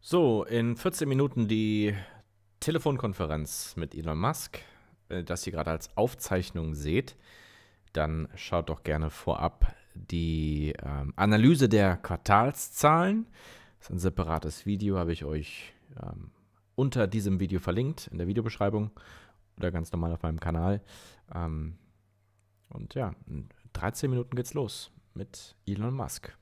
So, in 14 Minuten die Telefonkonferenz mit Elon Musk. Wenn ihr das hier gerade als Aufzeichnung seht, dann schaut doch gerne vorab die Analyse der Quartalszahlen. Das ist ein separates Video, habe ich euch unter diesem Video verlinkt, in der Videobeschreibung oder ganz normal auf meinem Kanal. Und ja, in 13 Minuten geht's los mit Elon Musk.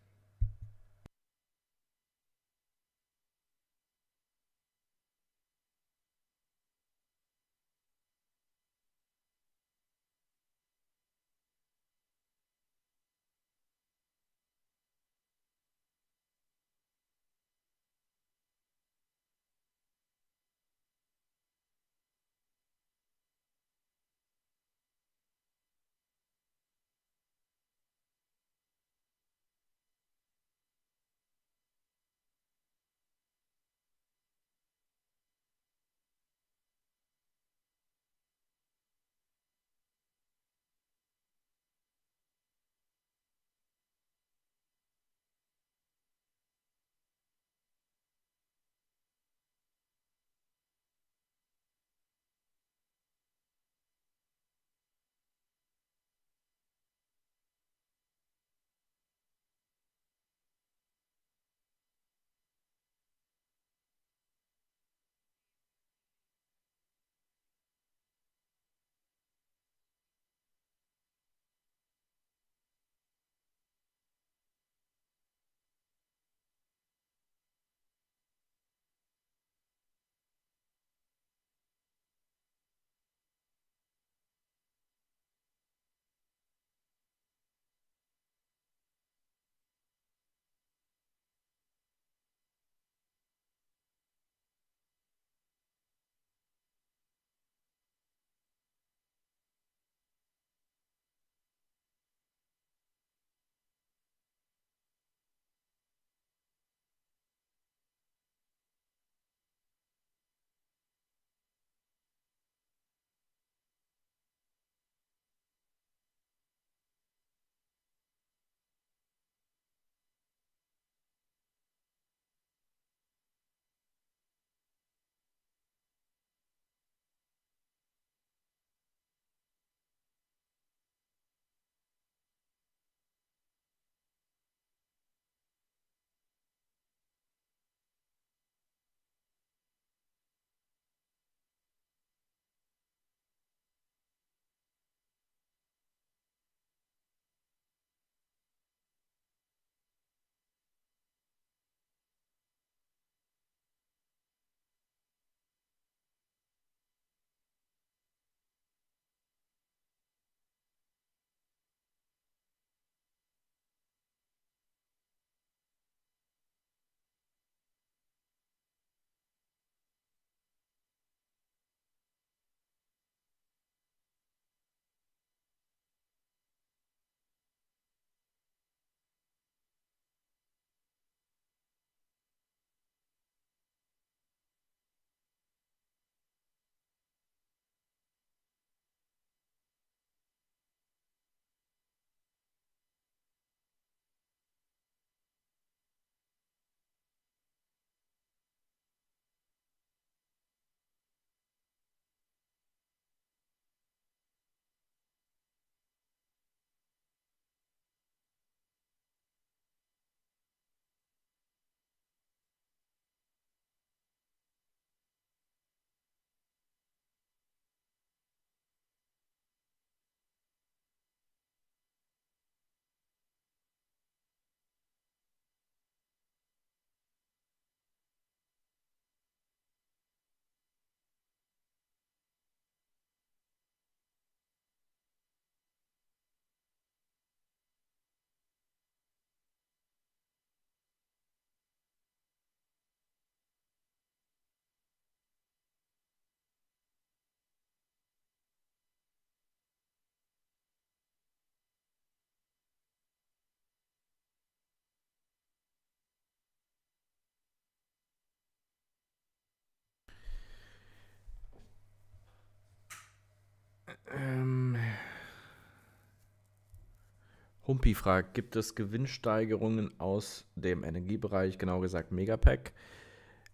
Humpi fragt, gibt es Gewinnsteigerungen aus dem Energiebereich, genau gesagt Megapack?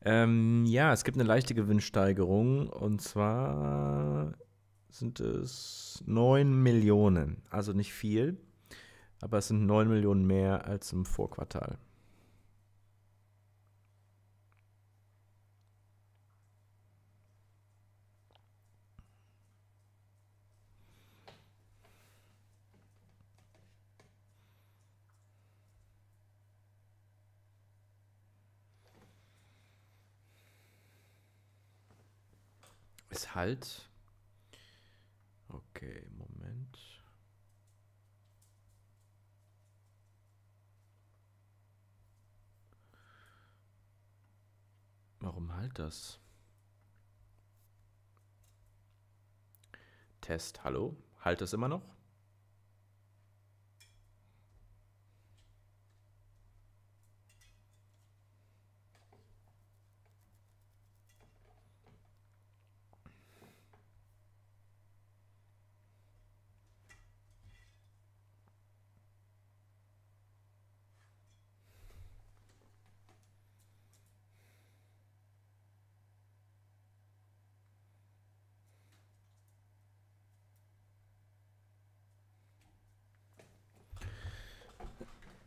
Ja, es gibt eine leichte Gewinnsteigerung und zwar sind es 9 Millionen. Also nicht viel, aber es sind 9 Millionen mehr als im Vorquartal. Ist halt. Okay, Moment. Warum halt das? Test, hallo? Halt das immer noch?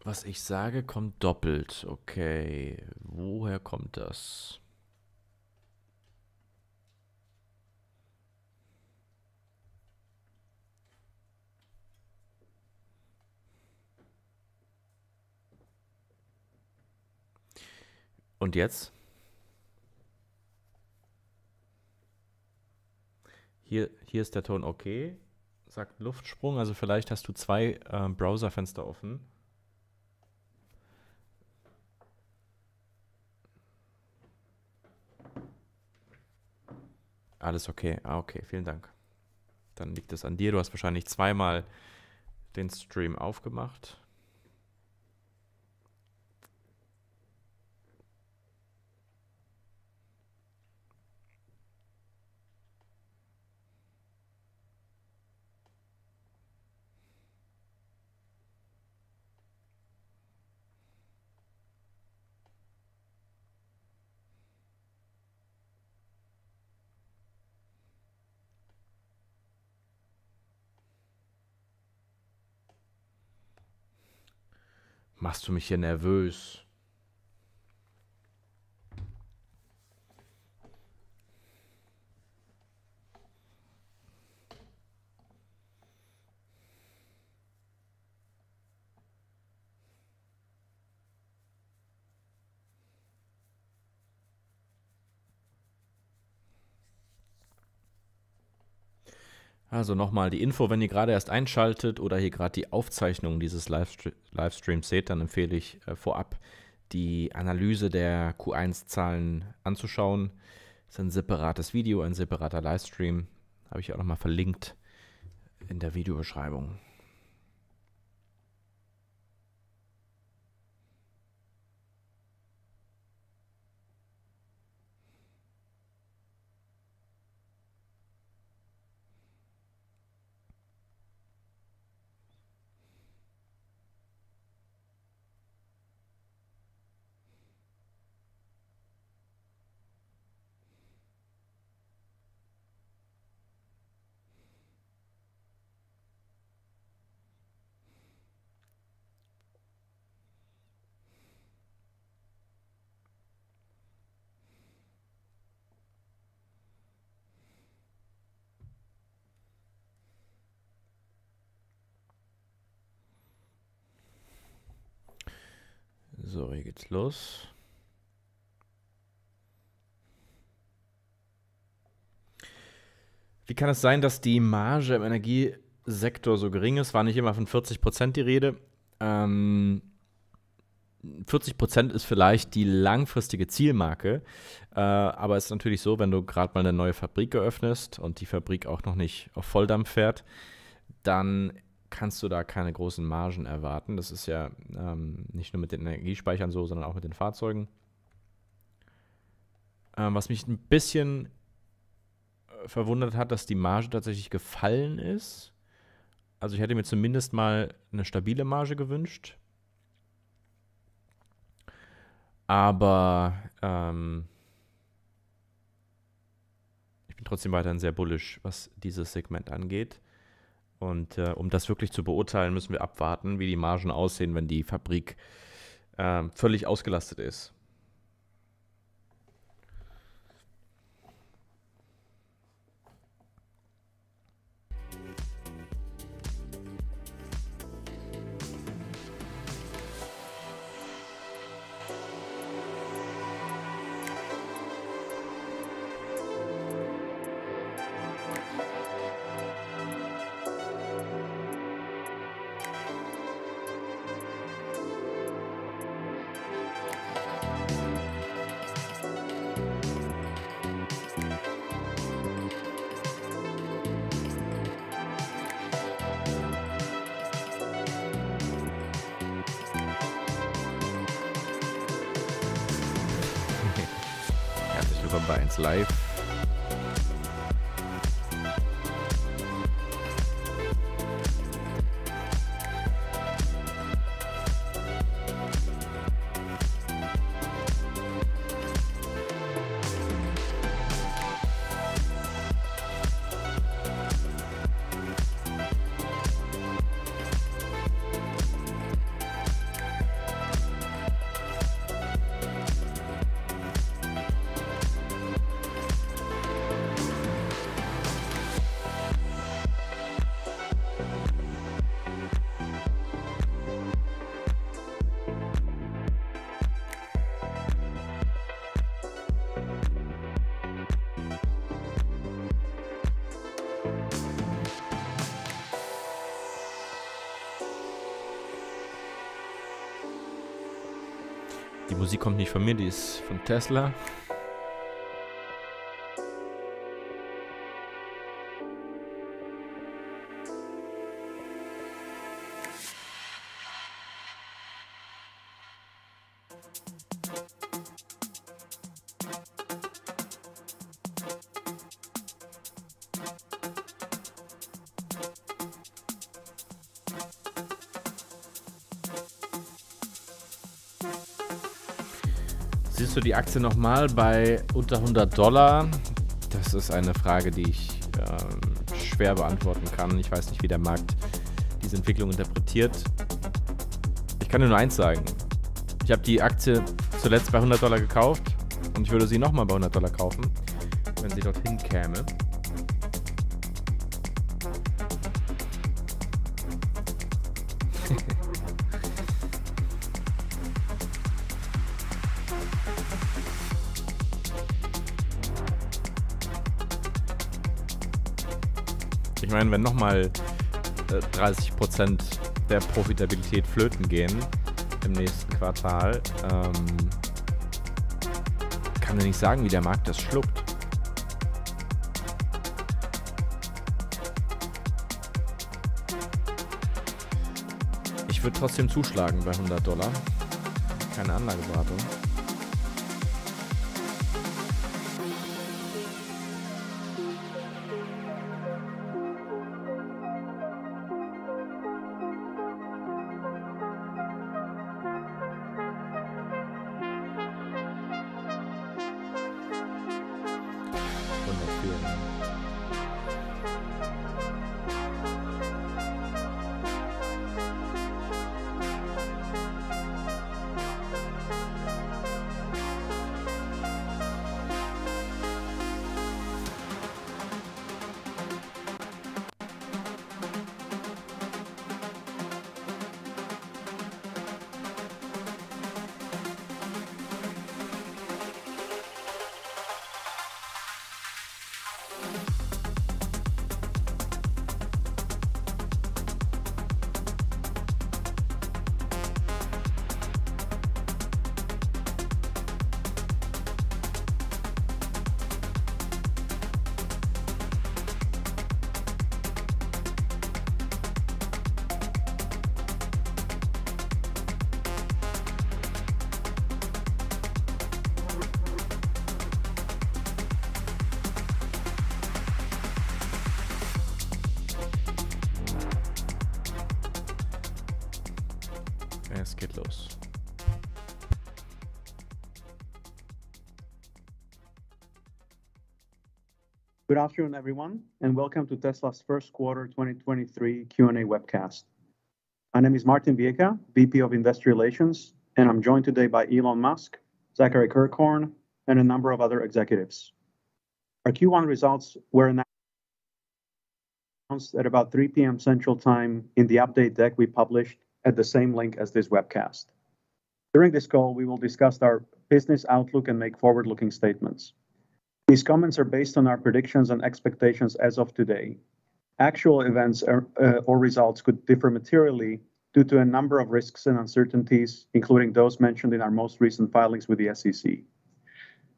Was ich sage, kommt doppelt. Okay, woher kommt das? Und jetzt? Hier ist der Ton okay. Sagt Luftsprung, also vielleicht hast du zwei Browserfenster offen. Alles okay. Ah, okay, vielen Dank. Dann liegt es an dir. Du hast wahrscheinlich zweimal den Stream aufgemacht. Machst du mich hier nervös? Also nochmal die Info, wenn ihr gerade erst einschaltet oder hier gerade die Aufzeichnung dieses Livestreams seht, dann empfehle ich vorab die Analyse der Q1-Zahlen anzuschauen. Das ist ein separates Video, ein separater Livestream. Habe ich auch nochmal verlinkt in der Videobeschreibung. So, hier geht's los. Wie kann es sein, dass die Marge im Energiesektor so gering ist? War nicht immer von 40% die Rede. 40% ist vielleicht die langfristige Zielmarke, aber es ist natürlich so, wenn du gerade mal eine neue Fabrik eröffnest und die Fabrik auch noch nicht auf Volldampf fährt, dann kannst du da keine großen Margen erwarten. Das ist ja nicht nur mit den Energiespeichern so, sondern auch mit den Fahrzeugen. Was mich ein bisschen verwundert hat, dass die Marge tatsächlich gefallen ist. Also ich hätte mir zumindest mal eine stabile Marge gewünscht. Aber Ich bin trotzdem weiterhin sehr bullish, was dieses Segment angeht. Und um das wirklich zu beurteilen, müssen wir abwarten, wie die Margen aussehen, wenn die Fabrik völlig ausgelastet ist. Herzlich willkommen bei 1 Live. Die Musik kommt nicht von mir, die ist von Tesla. Siehst du die Aktie nochmal bei unter $100? Das ist eine Frage, die ich schwer beantworten kann. Ich weiß nicht, wie der Markt diese Entwicklung interpretiert. Ich kann dir nur eins sagen. Ich habe die Aktie zuletzt bei $100 gekauft und ich würde sie nochmal bei $100 kaufen, wenn sie dorthin käme. Ich meine, wenn nochmal 30% der Profitabilität flöten gehen im nächsten Quartal, kann ich nicht sagen, wie der Markt das schluckt. Ich würde trotzdem zuschlagen bei $100. Keine Anlageberatung. Es geht los. Good afternoon, everyone, and welcome to Tesla's first quarter 2023 Q&A webcast. My name is Martin Viecha, VP of Investor Relations, and I'm joined today by Elon Musk, Zachary Kirkhorn, and a number of other executives. Our Q1 results were announced at about 3 p.m. Central Time in the update deck we published at the same link as this webcast. During this call, we will discuss our business outlook and make forward-looking statements. These comments are based on our predictions and expectations as of today. Actual events or results could differ materially due to a number of risks and uncertainties, including those mentioned in our most recent filings with the SEC.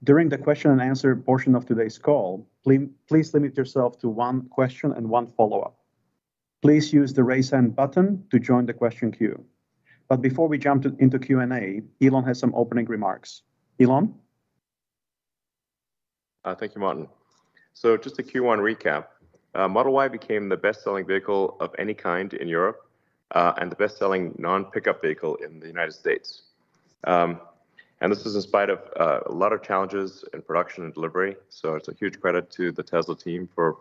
During the question and answer portion of today's call, please limit yourself to one question and one follow-up. Please use the raise hand button to join the question queue. But before we jump into Q&A, Elon has some opening remarks. Elon? Thank you, Martin. So just a Q1 recap. Model Y became the best-selling vehicle of any kind in Europe and the best-selling non-pickup vehicle in the United States. And this is in spite of a lot of challenges in production and delivery. So it's a huge credit to the Tesla team for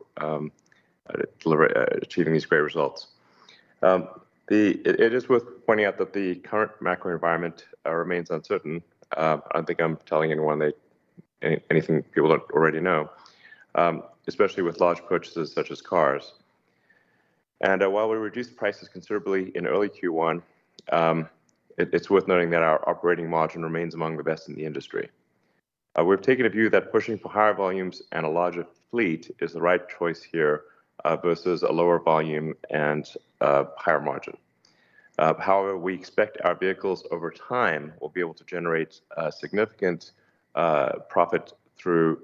achieving these great results. It is worth pointing out that the current macro environment remains uncertain. I don't think I'm telling anyone anything people don't already know, especially with large purchases such as cars. And while we reduced prices considerably in early Q1, it's worth noting that our operating margin remains among the best in the industry. We've taken a view that pushing for higher volumes and a larger fleet is the right choice here versus a lower volume and higher margin. However, we expect our vehicles over time will be able to generate significant profit through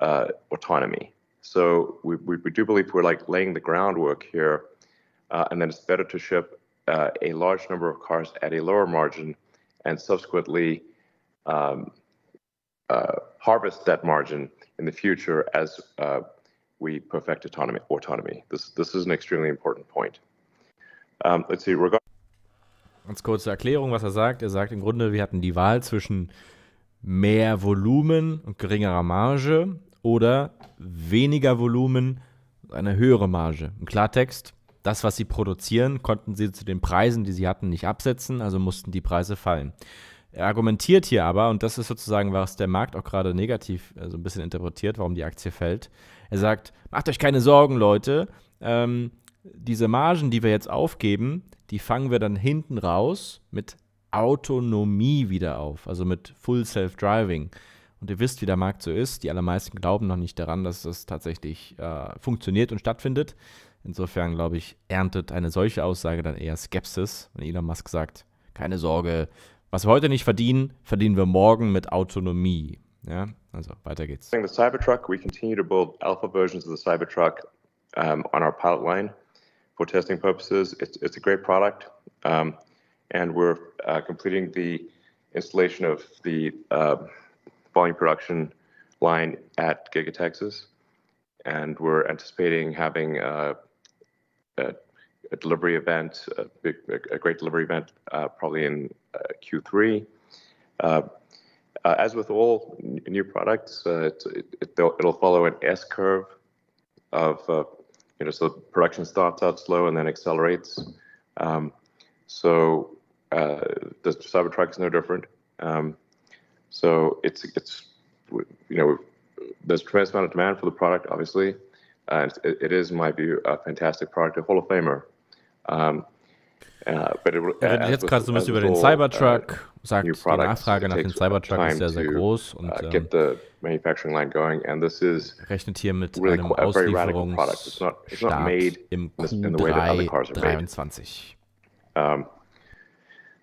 autonomy. So we do believe we're laying the groundwork here, and then it's better to ship a large number of cars at a lower margin and subsequently harvest that margin in the future as we perfect autonomy. This is an extremely important point. Let's see. Ganz kurze Erklärung, was er sagt. Er sagt im Grunde, wir hatten die Wahl zwischen mehr Volumen und geringerer Marge oder weniger Volumen und eine höhere Marge. Im Klartext, das, was sie produzieren, konnten sie zu den Preisen, die sie hatten, nicht absetzen, also mussten die Preise fallen. Er argumentiert hier aber, und das ist sozusagen, was der Markt auch gerade negativ so ein bisschen interpretiert, warum die Aktie fällt. Er sagt, macht euch keine Sorgen, Leute, diese Margen, die wir jetzt aufgeben, die fangen wir dann hinten raus mit Autonomie wieder auf, also mit Full Self-Driving. Und ihr wisst, wie der Markt so ist. Die allermeisten glauben noch nicht daran, dass das tatsächlich funktioniert und stattfindet. Insofern, glaube ich, erntet eine solche Aussage dann eher Skepsis. Wenn Elon Musk sagt, keine Sorge, was wir heute nicht verdienen, verdienen wir morgen mit Autonomie. Ja, also weiter geht's. The Cybertruck, we continue to build alpha versions of the Cybertruck on our pilot line for testing purposes. It's a great product. And we're completing the installation of the volume production line at Giga Texas. And we're anticipating having a delivery event, a great delivery event, probably in Q3. As with all new products, it'll follow an S curve of, so production starts out slow and then accelerates. So the Cybertruck is no different. So it's there's a tremendous amount of demand for the product, obviously. It is, in my view, a fantastic product, a Hall of Famer. Jetzt gerade so ein bisschen über den Cybertruck, sagt, die Nachfrage nach dem Cybertruck ist sehr, sehr groß und rechnet hier mit einem Auslieferungsstart im Q3 23.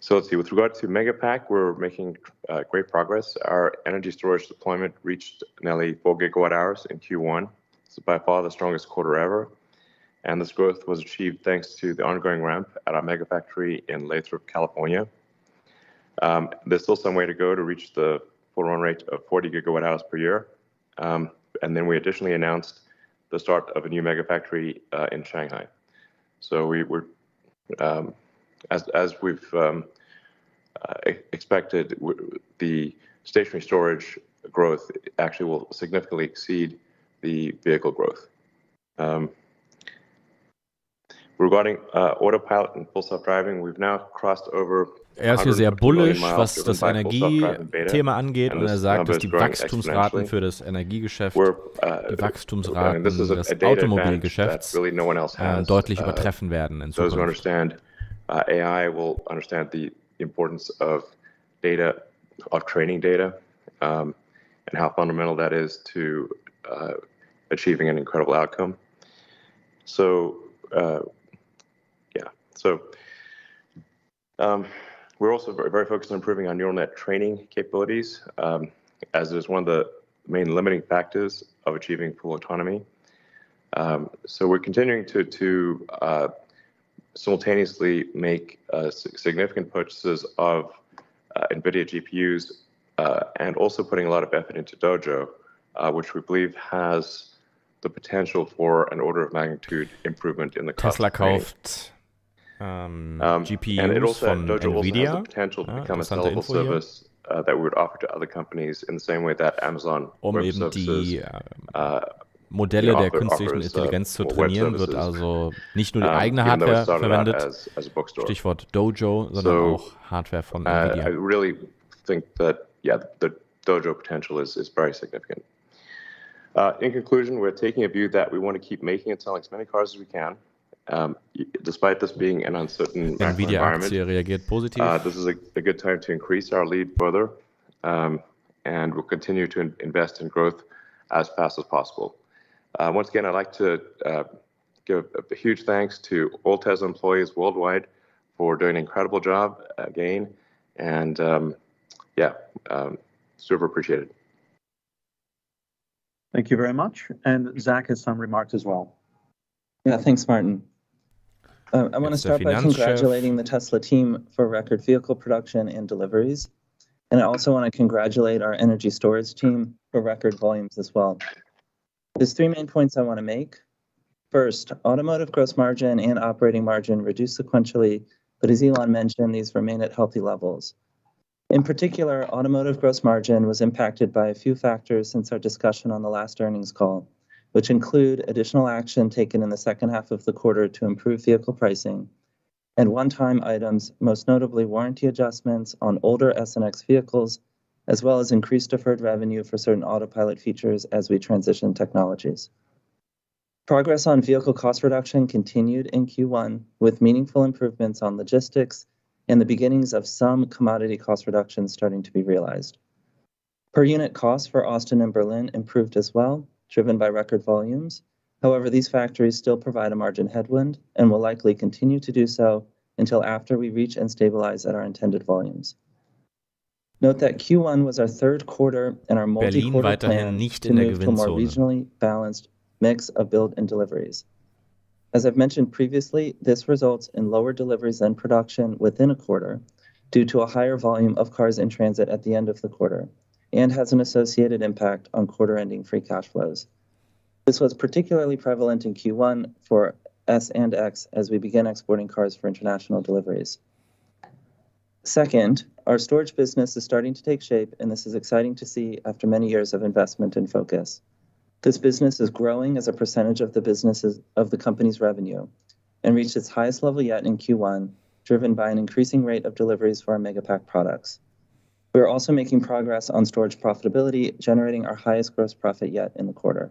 So let's see, with regard to Megapack, we're making great progress. Our energy storage deployment reached nearly 4 gigawatt hours in Q1. It's by far the strongest quarter ever. And this growth was achieved thanks to the ongoing ramp at our Megafactory in Lathrop, California. There's still some way to go to reach the full run rate of 40 gigawatt hours per year. And then we additionally announced the start of a new Megafactory in Shanghai. So we're as we've expected, the stationary storage growth actually will significantly exceed the vehicle growth. Regarding autopilot and full self-driving, we've now crossed over. Er ist hier sehr bullish, was das Energiethema angeht, und er sagt, dass die Wachstumsraten für das Energiegeschäft die Wachstumsraten des Automobilgeschäfts deutlich übertreffen werden in Zukunft. Those who understand AI will understand the importance of data, of training data, and how fundamental that is to achieving an incredible outcome. So, we're also very focused on improving our neural net training capabilities, as it is one of the main limiting factors of achieving full autonomy. So we're continuing to simultaneously make significant purchases of NVIDIA GPUs and also putting a lot of effort into Dojo, which we believe has the potential for an order of magnitude improvement in the cost. Tesla kauft GPUs von NVIDIA. Also has the potential to become a sellable service that we would offer to other companies in the same way that Amazon Web eben Services, die Modelle der künstlichen Intelligenz zu trainieren, wird also nicht nur die eigene Hardware verwendet, Stichwort Dojo, sondern auch Hardware von NVIDIA. I really think that, the Dojo potential is very significant. In conclusion, we're taking a view that we want to keep making and selling as many cars as we can. Despite this being an uncertain macro environment, reagiert positiv. This is a good time to increase our lead further, and we'll continue to invest in growth as fast as possible. Once again, I'd like to give a huge thanks to all Tesla employees worldwide for doing an incredible job again, and super appreciated. Thank you very much. And Zach has some remarks as well. Yeah, thanks, Martin. I want to start by congratulating the Tesla team for record vehicle production and deliveries. And I also want to congratulate our energy storage team for record volumes as well. There's three main points I want to make. First, automotive gross margin and operating margin reduced sequentially, but as Elon mentioned, these remain at healthy levels. In particular, automotive gross margin was impacted by a few factors since our discussion on the last earnings call, which include additional action taken in the second half of the quarter to improve vehicle pricing, and one-time items, most notably warranty adjustments on older S and X vehicles, as well as increased deferred revenue for certain autopilot features as we transition technologies. Progress on vehicle cost reduction continued in Q1 with meaningful improvements on logistics and the beginnings of some commodity cost reductions starting to be realized. Per unit costs for Austin and Berlin improved as well, driven by record volumes. However, these factories still provide a margin headwind and will likely continue to do so until after we reach and stabilize at our intended volumes. Note that Q1 was our third quarter in our multi-quarter plan to move to a more regionally balanced mix of build and deliveries. As I've mentioned previously, this results in lower deliveries than production within a quarter due to a higher volume of cars in transit at the end of the quarter, and has an associated impact on quarter-ending free cash flows. This was particularly prevalent in Q1 for S and X as we began exporting cars for international deliveries. Second, our storage business is starting to take shape, and this is exciting to see after many years of investment and focus. This business is growing as a percentage of the company's revenue and reached its highest level yet in Q1, driven by an increasing rate of deliveries for our Megapack products. We are also making progress on storage profitability, generating our highest gross profit yet in the quarter.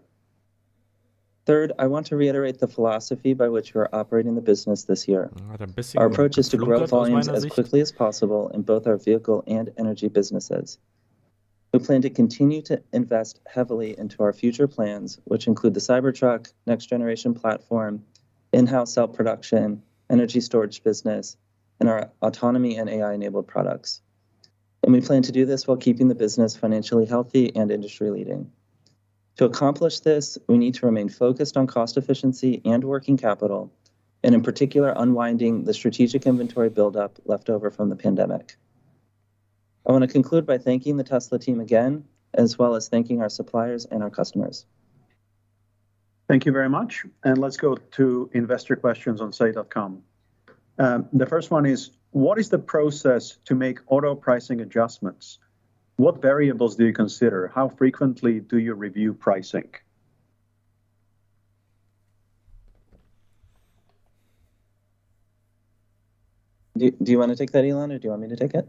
Third, I want to reiterate the philosophy by which we are operating the business this year. Our approach is to grow volumes as quickly as possible in both our vehicle and energy businesses. We plan to continue to invest heavily into our future plans, which include the Cybertruck, next generation platform, in-house cell production, energy storage business, and our autonomy and AI-enabled products. And we plan to do this while keeping the business financially healthy and industry-leading. To accomplish this, we need to remain focused on cost efficiency and working capital, and in particular, unwinding the strategic inventory buildup left over from the pandemic. I want to conclude by thanking the Tesla team again, as well as thanking our suppliers and our customers. Thank you very much. And let's go to investor questions on say.com. The first one is, what is the process to make auto pricing adjustments? What variables do you consider? How frequently do you review pricing? Do you want to take that, Elon, or do you want me to take it?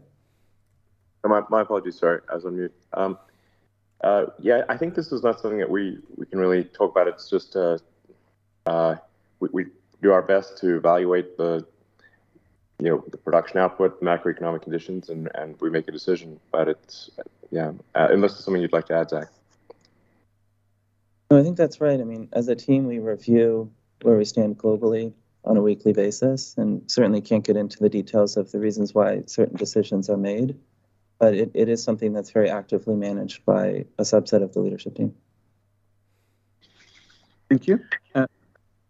My apologies. Sorry, I was on mute. Yeah, I think this is not something that we can really talk about. It's just we do our best to evaluate the production output, macroeconomic conditions, and we make a decision. But it's unless there's something you'd like to add, Zach. No, I think that's right. I mean, as a team, we review where we stand globally on a weekly basis, and certainly can't get into the details of the reasons why certain decisions are made. But it is something that's very actively managed by a subset of the leadership team. Thank you.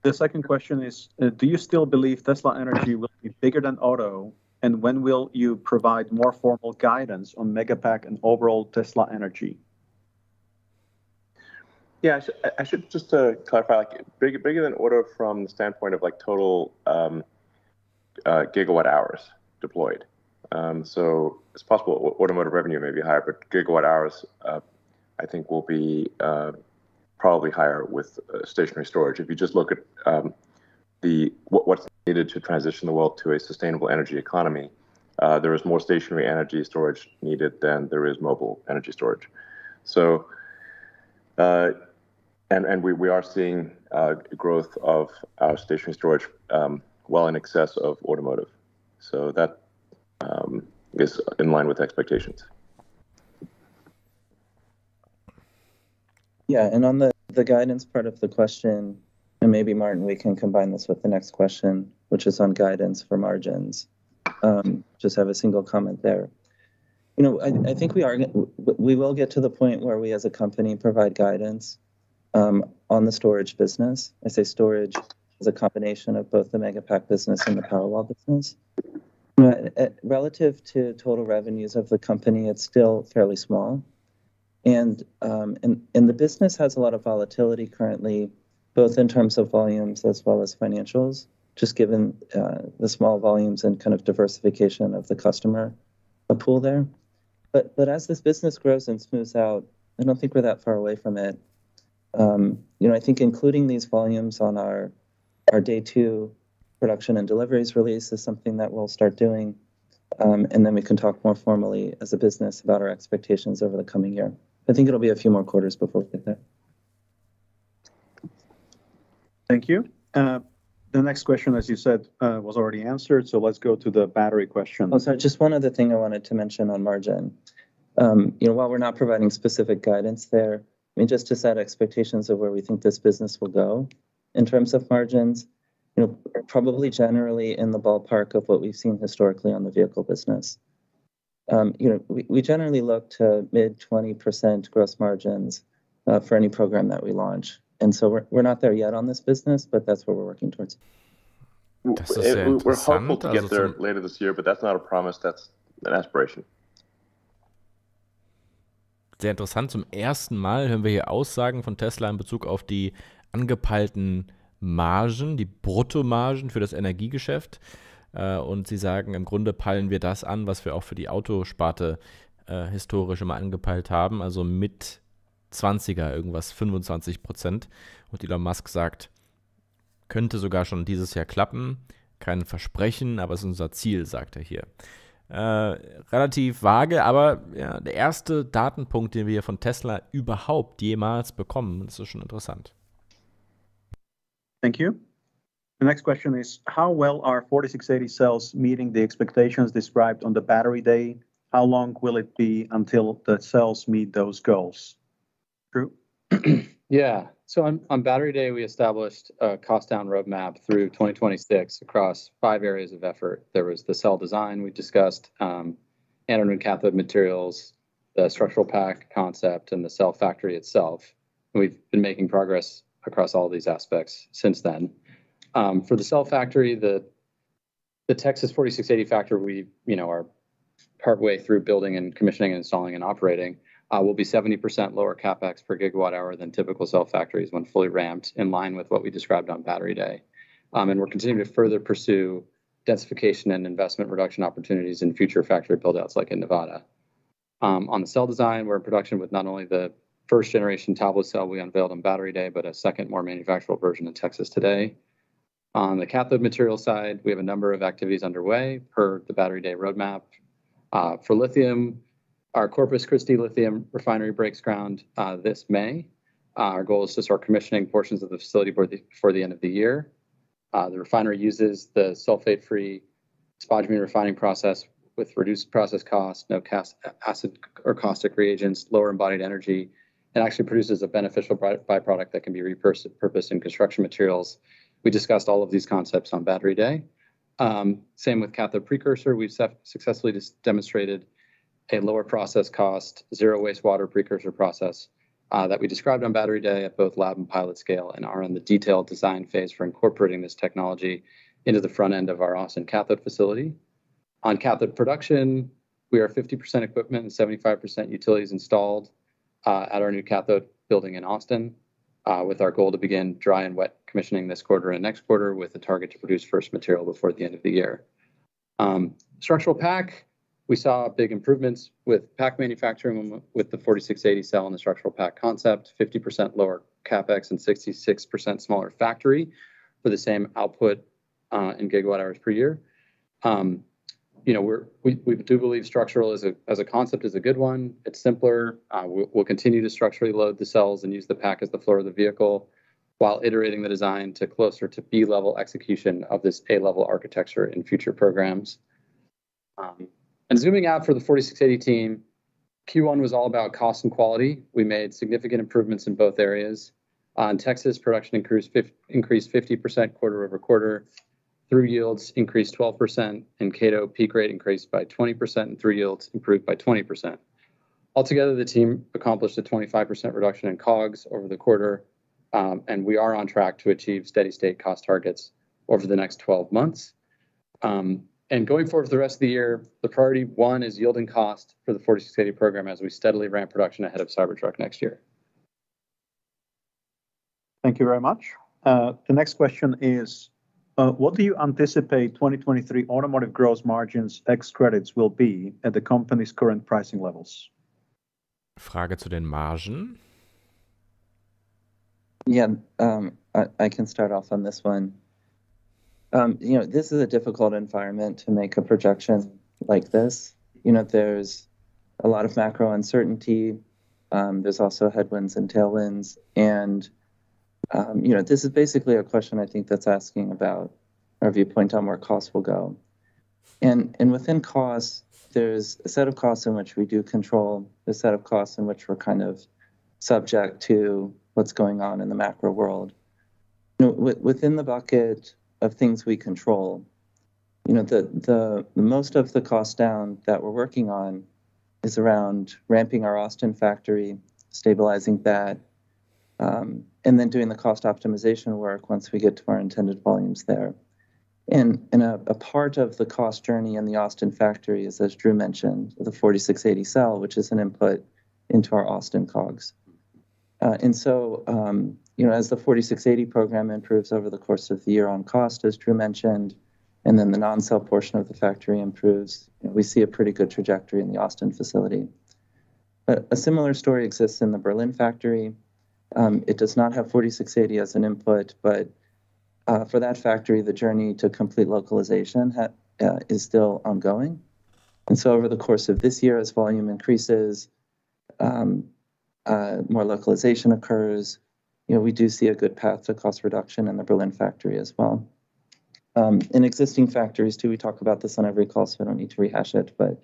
The second question is, do you still believe Tesla Energy will be bigger than Auto? And when will you provide more formal guidance on Megapack and overall Tesla Energy? Yeah, I should just clarify, like bigger than Auto from the standpoint of like total gigawatt hours deployed. So it's possible automotive revenue may be higher, but gigawatt hours, I think, will be probably higher with stationary storage. If you just look at what's needed to transition the world to a sustainable energy economy, there is more stationary energy storage needed than there is mobile energy storage. So, and we are seeing growth of our stationary storage well in excess of automotive. So that is in line with expectations. Yeah, and on the guidance part of the question, and maybe Martin, we can combine this with the next question, which is on guidance for margins. Just have a single comment there. I think we will get to the point where we as a company provide guidance on the storage business. I say storage is a combination of both the Megapack business and the Powerwall business. Relative to total revenues of the company, it's still fairly small. And the business has a lot of volatility currently, both in terms of volumes as well as financials, just given the small volumes and kind of diversification of the customer pool there. But as this business grows and smooths out, I don't think we're that far away from it. I think including these volumes on our day 2 production and deliveries release is something that we'll start doing. And then we can talk more formally as a business about our expectations over the coming year. I think it'll be a few more quarters before we get there. Thank you. The next question, as you said, was already answered. So let's go to the battery question. Oh, sorry, just one other thing I wanted to mention on margin. While we're not providing specific guidance there, I mean, just to set expectations of where we think this business will go in terms of margins, probably generally in the ballpark of what we've seen historically on the vehicle business. We generally look to mid 20% gross margins for any program that we launch. And so we're not there yet on this business, but that's what we're working towards. We're hopeful to get there later this year, but that's not a promise, that's an aspiration. Sehr interessant. Zum ersten Mal hören wir hier Aussagen von Tesla in Bezug auf die angepeilten Margen, die Bruttomargen für das Energiegeschäft. Und sie sagen, im Grunde peilen wir das an, was wir auch für die Autosparte historisch immer angepeilt haben, also mit 20er, irgendwas 25%. Und Elon Musk sagt, könnte sogar schon dieses Jahr klappen. Kein Versprechen, aber es ist unser Ziel, sagt er hier. Relativ vage, aber ja, der erste Datenpunkt, den wir von Tesla überhaupt jemals bekommen, das ist schon interessant. Thank you. The next question is, how well are 4680 cells meeting the expectations described on the battery day? How long will it be until the cells meet those goals? Drew? Yeah, so on battery day, we established a cost down roadmap through 2026 across 5 areas of effort. There was the cell design we discussed, anode and cathode materials, the structural pack concept, and the cell factory itself. And we've been making progress across all these aspects since then. For the cell factory, the Texas 4680 factory, we are partway through building and commissioning and installing and operating. Will be 70% lower capex per gigawatt hour than typical cell factories when fully ramped, in line with what we described on battery day. And we're continuing to further pursue densification and investment reduction opportunities in future factory buildouts like in Nevada. On the cell design, we're in production with not only the first generation tablet cell we unveiled on battery day, but a second, more manufacturable version in Texas today. On the cathode material side, we have a number of activities underway per the Battery Day roadmap. For lithium, our Corpus Christi lithium refinery breaks ground this May. Our goal is to start commissioning portions of the facility before the end of the year. The refinery uses the sulfate-free spodumene refining process with reduced process cost, no acid or caustic reagents, lower embodied energy, and actually produces a beneficial byproduct that can be repurposed in construction materials. We discussed all of these concepts on Battery Day. Same with cathode precursor. We've successfully demonstrated a lower process cost, zero wastewater precursor process that we described on Battery Day at both lab and pilot scale, and are in the detailed design phase for incorporating this technology into the front end of our Austin cathode facility. On cathode production, we are 50% equipment and 75% utilities installed at our new cathode building in Austin, with our goal to begin dry and wet commissioning this quarter and next quarter, with a target to produce first material before the end of the year. Structural pack, we saw big improvements with pack manufacturing with the 4680 cell and the structural pack concept, 50% lower capex and 66% smaller factory for the same output in gigawatt hours per year. We do believe structural as a concept is a good one. It's simpler. We'll continue to structurally load the cells and use the pack as the floor of the vehicle, while iterating the design to closer to B-level execution of this A-level architecture in future programs. And zooming out for the 4680 team, Q1 was all about cost and quality. We made significant improvements in both areas. In Texas, production increased 50% quarter over quarter. Through yields increased 12%, and Cato peak rate increased by 20%, and through yields improved by 20%. Altogether, the team accomplished a 25% reduction in COGS over the quarter, and we are on track to achieve steady state cost targets over the next 12 months. And going forward for the rest of the year, the priority one is yielding cost for the 4680 program as we steadily ramp production ahead of Cybertruck next year. Thank you very much. The next question is, what do you anticipate 2023 automotive gross margins ex credits will be at the company's current pricing levels? Frage zu den Margen. Yeah, I can start off on this one. This is a difficult environment to make a projection like this. There's a lot of macro uncertainty. There's also headwinds and tailwinds. And, this is basically a question I think that's asking about our viewpoint on where costs will go. And within costs, there's a set of costs in which we do control, a set of costs in which we're kind of subject to what's going on in the macro world. Within the bucket of things we control, the most of the cost down that we're working on is around ramping our Austin factory, stabilizing that, and then doing the cost optimization work once we get to our intended volumes there. And a part of the cost journey in the Austin factory is, as Drew mentioned, the 4680 cell, which is an input into our Austin COGS. And so, as the 4680 program improves over the course of the year on cost, as Drew mentioned, and then the non-cell portion of the factory improves, we see a pretty good trajectory in the Austin facility. A similar story exists in the Berlin factory. It does not have 4680 as an input, but for that factory, the journey to complete localization is still ongoing. And so over the course of this year, as volume increases, more localization occurs, we do see a good path to cost reduction in the Berlin factory as well. In existing factories, too, we talk about this on every call, so I don't need to rehash it, but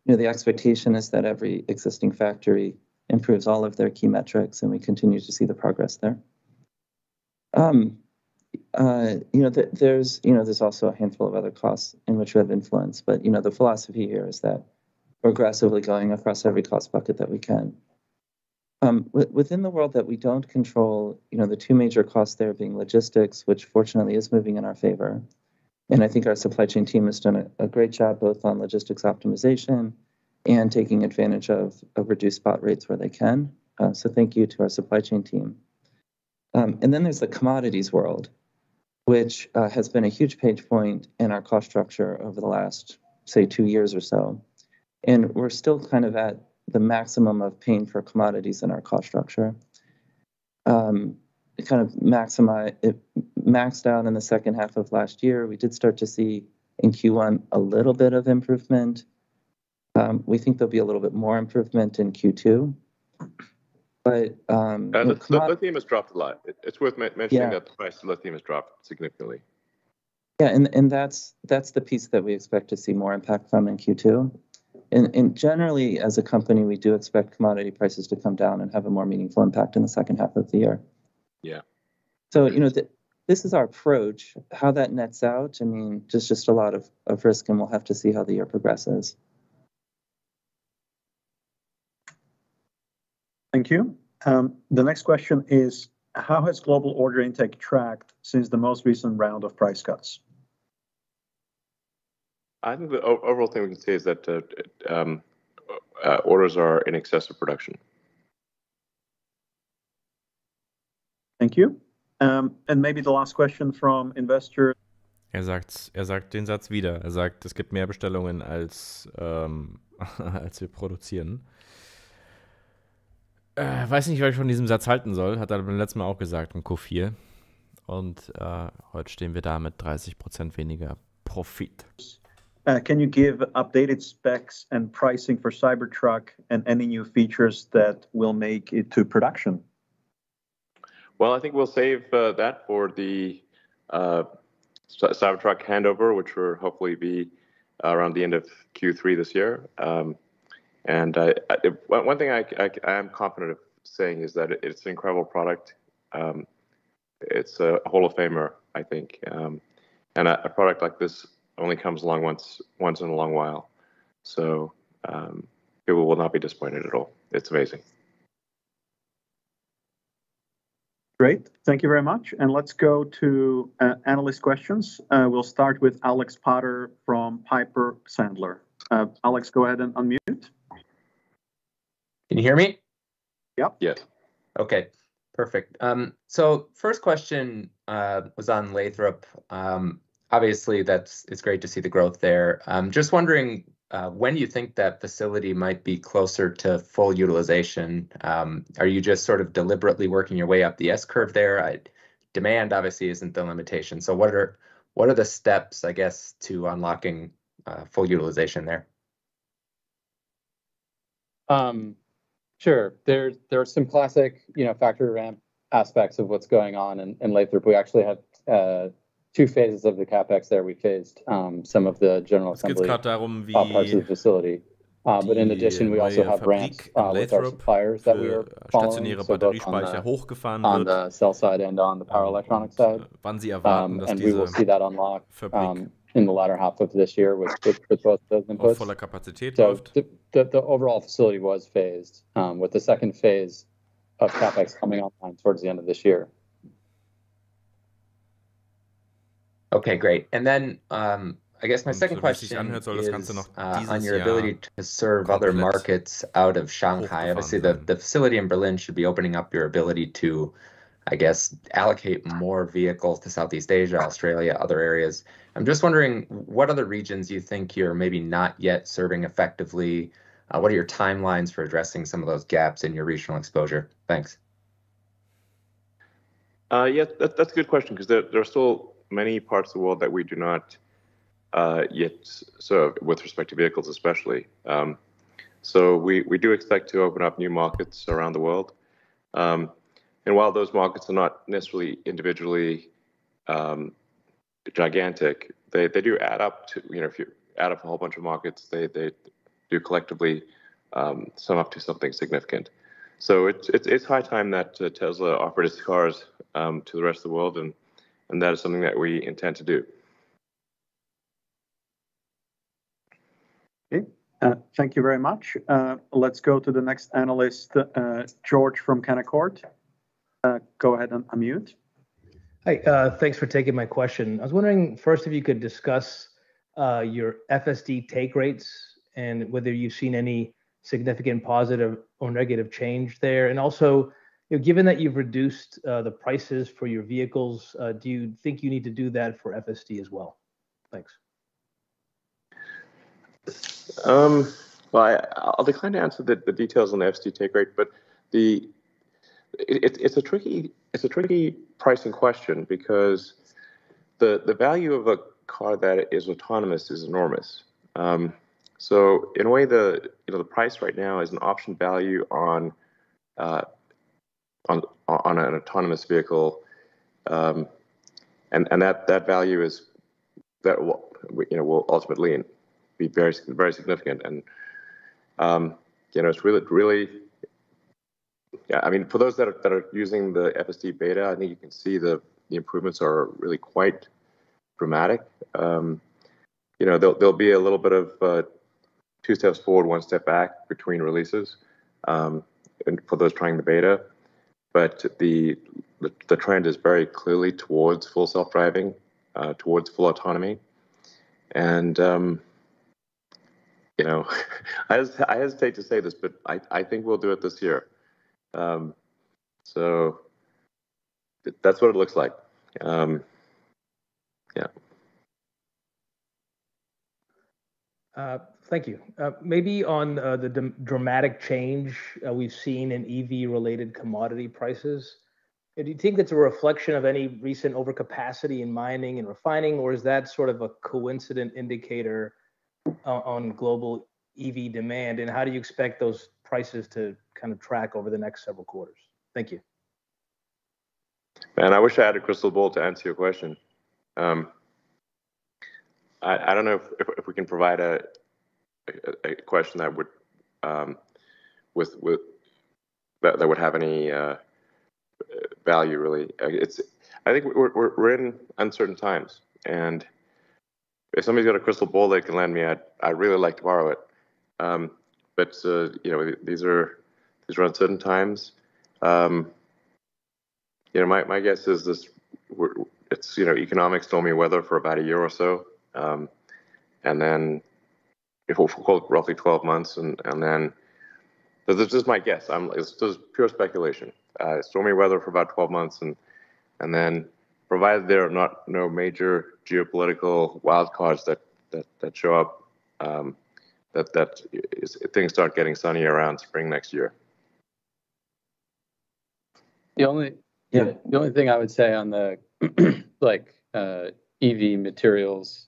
the expectation is that every existing factory improves all of their key metrics, and we continue to see the progress there. There's also a handful of other costs in which we have influence, but the philosophy here is that we're aggressively going across every cost bucket that we can. Within the world that we don't control, the two major costs there being logistics, which fortunately is moving in our favor. And I think our supply chain team has done a great job both on logistics optimization and taking advantage of reduced spot rates where they can. So thank you to our supply chain team. And then there's the commodities world, which has been a huge page point in our cost structure over the last, say, 2 years or so. And we're still kind of at the maximum of pain for commodities in our cost structure. kind of maxed out in the second half of last year. We did start to see in Q1 a little bit of improvement. We think there'll be a little bit more improvement in Q2. But lithium has dropped a lot. It's worth mentioning that the price of lithium has dropped significantly. Yeah, and that's the piece that we expect to see more impact from in Q2. And generally, as a company, we do expect commodity prices to come down and have a more meaningful impact in the second half of the year. Yeah. So, this is our approach. How that nets out, I mean, just a lot of risk, and we'll have to see how the year progresses. Thank you. The next question is, how has global order intake tracked since the most recent round of price cuts? I think the overall thing we can say is that orders are in excess of production. Thank you. And maybe the last question from investor. sagt den Satz wieder. Er sagt, es gibt mehr Bestellungen als wir produzieren. Weiß nicht, was ich von diesem Satz halten soll. Hat er beim letzten Mal auch gesagt im Q4. Und heute stehen wir da mit 30% weniger Profit. Can you give updated specs and pricing for Cybertruck and any new features that will make it to production? Well, I think we'll save that for the Cybertruck handover, which will hopefully be around the end of Q3 this year. And one thing I am confident of saying is that it's an incredible product. It's a Hall of Famer, I think. And a product like this only comes along once in a long while. So people will not be disappointed at all. It's amazing. Great. Thank you very much. And let's go to analyst questions. We'll start with Alex Potter from Piper Sandler. Alex, go ahead and unmute. Can you hear me? Yep. Yes. Okay, perfect. So first question was on Lathrop. Obviously, it's great to see the growth there. Just wondering when you think that facility might be closer to full utilization. Are you just sort of deliberately working your way up the S-curve there? Demand obviously isn't the limitation. So what are the steps, I guess, to unlocking full utilization there? Sure. There are some classic, factory ramp aspects of what's going on in Lathrop. We actually had two phases of the capex there. We phased some of the general assembly parts of the facility. But in addition, we also have ramps with our suppliers that we are following, so both on the cell side and on the power electronics side. And we will see that unlock in the latter half of this year with both those inputs. So the overall facility was phased, with the second phase of capex coming online towards the end of this year. Okay, great. And then I guess my second question is on your ability to serve other markets out of Shanghai. Obviously, the facility in Berlin should be opening up your ability to, I guess, allocate more vehicles to Southeast Asia, Australia, other areas. I'm just wondering what other regions you think you're maybe not yet serving effectively. What are your timelines for addressing some of those gaps in your regional exposure? Thanks. Yeah, that's a good question, because there are still many parts of the world that we do not yet serve, with respect to vehicles especially. So we do expect to open up new markets around the world. And while those markets are not necessarily individually gigantic, they do add up to, if you add up a whole bunch of markets, they do collectively sum up to something significant. So it's high time that Tesla offered its cars to the rest of the world, and that is something that we intend to do. Okay. Thank you very much. Let's go to the next analyst, George from Canaccord. Go ahead and unmute. Hi, thanks for taking my question. I was wondering first if you could discuss your FSD take rates and whether you've seen any significant positive or negative change there. And also, given that you've reduced the prices for your vehicles, do you think you need to do that for FSD as well? Thanks. Well, I'll decline to answer the details on the FSD take rate, but the it's a tricky pricing question, because the value of a car that is autonomous is enormous. So in a way, the price right now is an option value on an autonomous vehicle, and that value is that will ultimately be very significant. And it's really. Yeah, I mean, for those that are using the FSD beta, I think you can see the improvements are really quite dramatic. There'll be a little bit of 2 steps forward, 1 step back between releases, and for those trying the beta. But the trend is very clearly towards full self-driving, towards full autonomy, and I hesitate to say this, but I think we'll do it this year. So that's what it looks like. Yeah. Thank you. Maybe on the dramatic change we've seen in EV-related commodity prices, do you think that's a reflection of any recent overcapacity in mining and refining, or is that sort of a coincident indicator on global EV demand? And how do you expect those prices to kind of track over the next several quarters? Thank you. Man, I wish I had a crystal ball to answer your question. I don't know if we can provide a question that would that would have any value, really. I think we're in uncertain times, and if somebody's got a crystal ball they can lend me, I'd really like to borrow it. But these are uncertain times. My guess is it's economic stormy weather for about a year or so, and then if we'll call it roughly 12 months, and then this is just my guess. It's just pure speculation. Stormy weather for about 12 months, and then provided there are no major geopolitical wild cards that show up, things start getting sunny around spring next year. The only thing I would say on the EV materials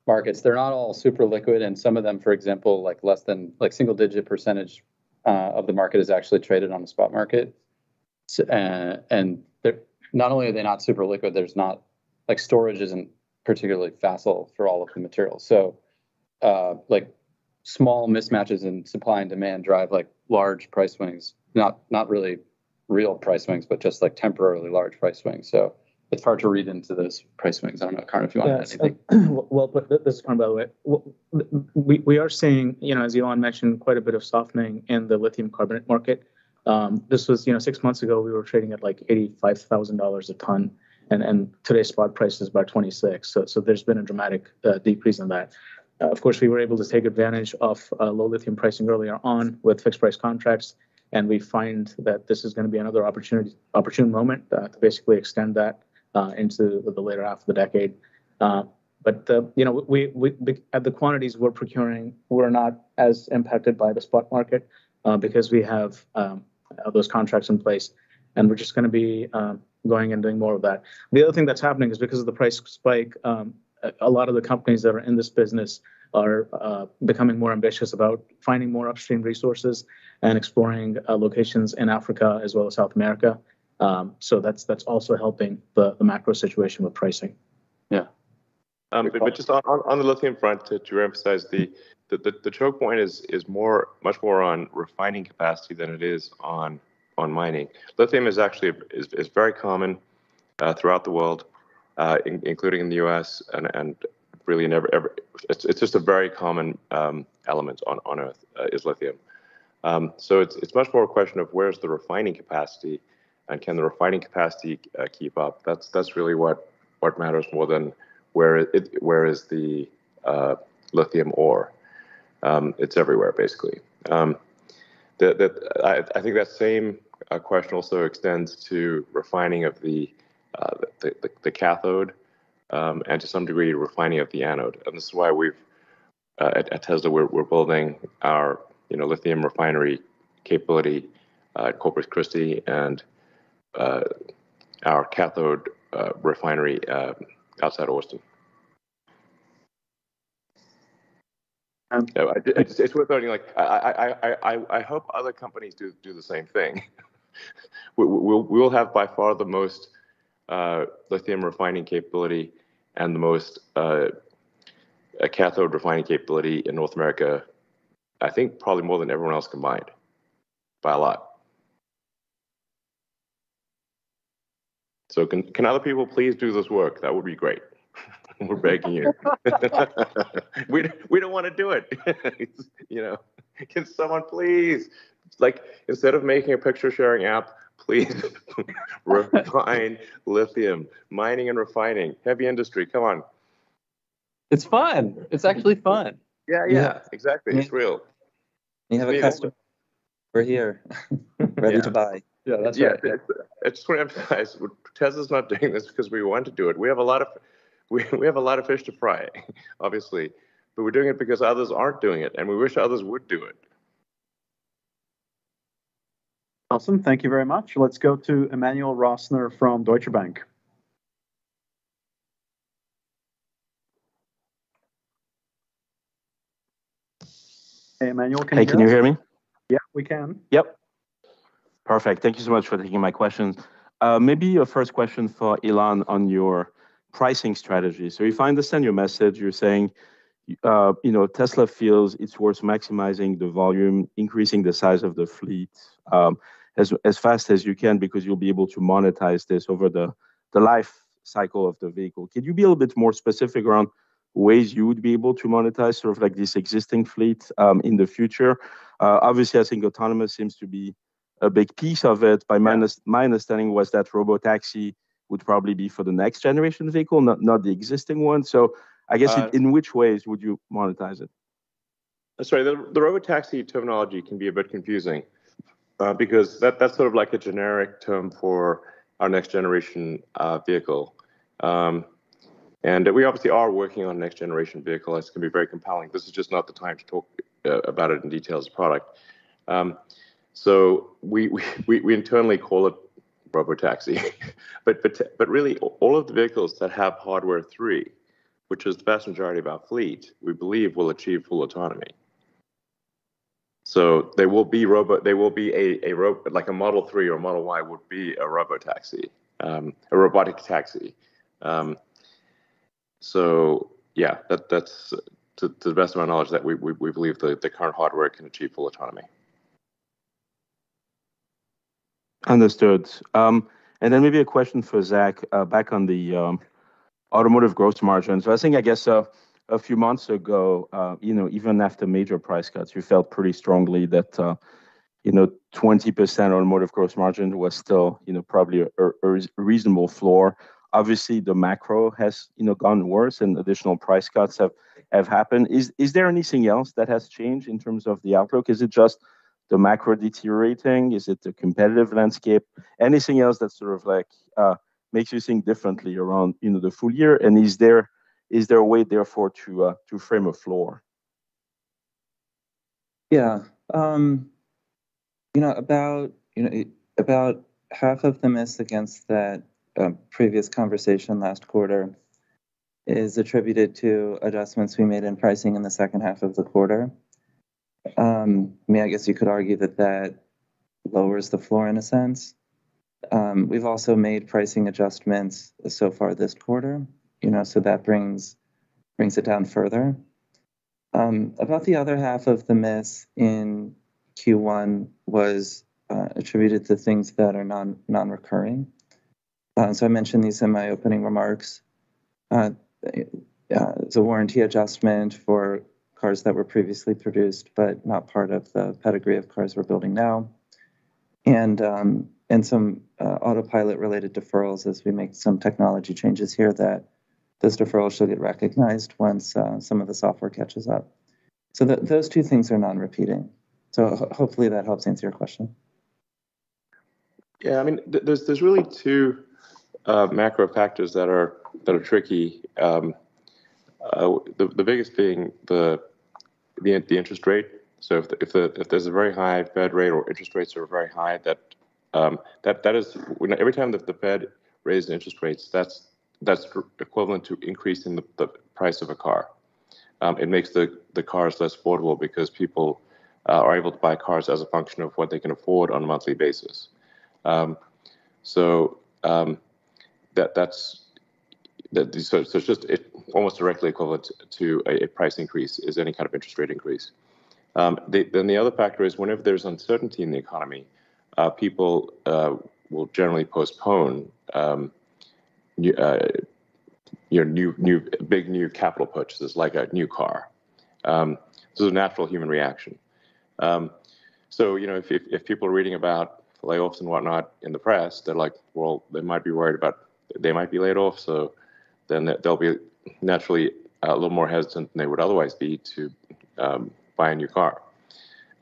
markets, they're not all super liquid, and some of them, for example, less than single-digit percentage of the market is actually traded on the spot market. So, and not only are they not super liquid, there's not storage isn't particularly facile for all of the materials. So small mismatches in supply and demand drive large price swings, not really real price swings, but just temporarily large price swings. So it's hard to read into those price swings. I don't know, Karn, if you want to add anything. Well, but this is Karn, by the way. We are seeing, as Elon mentioned, quite a bit of softening in the lithium carbonate market. This was, 6 months ago, we were trading at $85,000 a ton, and today's spot price is about 26. So there's been a dramatic decrease in that. Of course, we were able to take advantage of low lithium pricing earlier on with fixed price contracts, and we find that this is going to be another opportune moment to basically extend that into the later half of the decade. But we at the quantities we're procuring, we're not as impacted by the spot market because we have those contracts in place, and we're just going to be going and doing more of that. The other thing that's happening is because of the price spike, a lot of the companies that are in this business are becoming more ambitious about finding more upstream resources and exploring locations in Africa as well as South America. So that's also helping the macro situation with pricing. Yeah. But just on the lithium front, to emphasize, the choke point is much more on refining capacity than it is on mining. Lithium is actually is very common throughout the world, including in the U.S. and really never. It's just a very common element on Earth is lithium. So it's much more a question of where's the refining capacity, and can the refining capacity keep up? That's really what matters more than where is the lithium ore. It's everywhere, basically. I think that same question also extends to refining of the cathode, and to some degree refining of the anode. And this is why we've at Tesla we're building our lithium refinery capability at Corpus Christi, and our cathode refinery outside Austin. It's worth noting. Like I hope other companies do the same thing. We'll have by far the most lithium refining capability and the most cathode refining capability in North America. I think probably more than everyone else combined, by a lot. So can other people please do this work? That would be great. We're begging you. we don't want to do it. You know, can someone please, like, instead of making a picture sharing app, please refine lithium, mining and refining, heavy industry. Come on. It's fun. It's actually fun. Yeah, exactly. It's real. You have a customer. We're here, ready to buy. Yeah, that's right. I just want to emphasize, Tesla's not doing this because we want to do it. We have a lot of fish to fry, obviously, but we're doing it because others aren't doing it, and we wish others would do it. Awesome. Thank you very much. Let's go to Emmanuel Rosner from Deutsche Bank. Hey, Emmanuel, can you hear me? Yeah, we can. Yep. Perfect. Thank you so much for taking my questions. Maybe a first question for Elon on your pricing strategy. So if I understand your message, you're saying, Tesla feels it's worth maximizing the volume, increasing the size of the fleet as fast as you can, because you'll be able to monetize this over the life cycle of the vehicle. Could you be a little bit more specific around ways you would be able to monetize sort of like this existing fleet in the future? Obviously, I think autonomous seems to be a big piece of it. By my understanding was that robotaxi would probably be for the next generation vehicle, not the existing one. So I guess in which ways would you monetize it? Sorry, the robotaxi terminology can be a bit confusing because that's sort of like a generic term for our next generation vehicle. And we obviously are working on a next generation vehicle. It's going to be very compelling. This is just not the time to talk about it in detail as a product. So we internally call it robotaxi, but really all of the vehicles that have hardware 3, which is the vast majority of our fleet, we believe will achieve full autonomy. So they will be like a Model 3 or Model Y would be a robotaxi, a robotic taxi. So yeah, that's to the best of my knowledge that we believe the current hardware can achieve full autonomy. Understood. And then maybe a question for Zach, back on the automotive gross margin. So I guess a few months ago, even after major price cuts, you felt pretty strongly that 20% automotive gross margin was still probably a reasonable floor. Obviously, the macro has gone worse, and additional price cuts have happened. Is there anything else that has changed in terms of the outlook? Is it just the macro deteriorating? Is it the competitive landscape? Anything else that sort of like makes you think differently around the full year? And is there a way therefore to frame a floor? Yeah, about half of the miss against that previous conversation last quarter is attributed to adjustments we made in pricing in the second half of the quarter. I guess you could argue that lowers the floor in a sense. We've also made pricing adjustments so far this quarter, so that brings it down further. About the other half of the miss in Q1 was attributed to things that are non-recurring. So I mentioned these in my opening remarks. It's a warranty adjustment for cars that were previously produced but not part of the pedigree of cars we're building now, and some autopilot-related deferrals as we make some technology changes here that those deferrals should get recognized once some of the software catches up. So those two things are non-repeating. So hopefully that helps answer your question. Yeah, I mean, there's really two macro factors that are tricky. The biggest being the interest rate. So if there's a very high Fed rate or interest rates are very high, that that is every time that the Fed raises interest rates, that's equivalent to increasing the price of a car. It makes the cars less affordable because people are able to buy cars as a function of what they can afford on a monthly basis. So it's just almost directly equivalent to a price increase is any kind of interest rate increase. Then the other factor is whenever there's uncertainty in the economy, people will generally postpone big new capital purchases like a new car. This is a natural human reaction. So if people are reading about layoffs and whatnot in the press, they're like, well, they might be worried about they might be laid off, so then they'll be naturally a little more hesitant than they would otherwise be to buy a new car.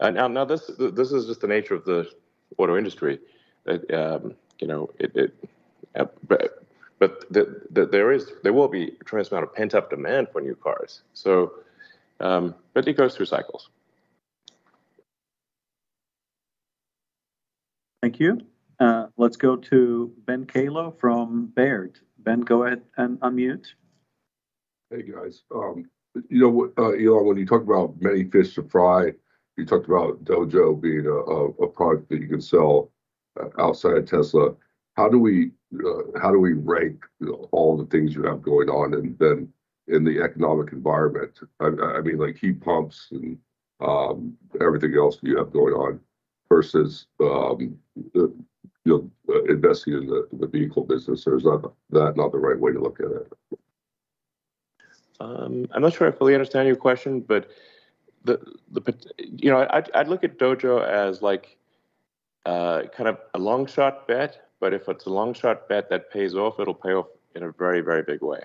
Now this is just the nature of the auto industry. But there will be a tremendous amount of pent up demand for new cars. So, but it goes through cycles. Thank you. Let's go to Ben Kalo from Baird. Ben, go ahead and unmute. Hey guys, Elon, when you talk about many fish to fry, you talked about Dojo being a product that you can sell outside of Tesla. How do we rank all the things you have going on, and then in the economic environment? I mean, like heat pumps and everything else you have going on versus investing in the vehicle business, or is that not the right way to look at it? I'm not sure I fully understand your question, but I'd look at Dojo as like kind of a long shot bet. But if it's a long shot bet that pays off, it'll pay off in a very, very big way.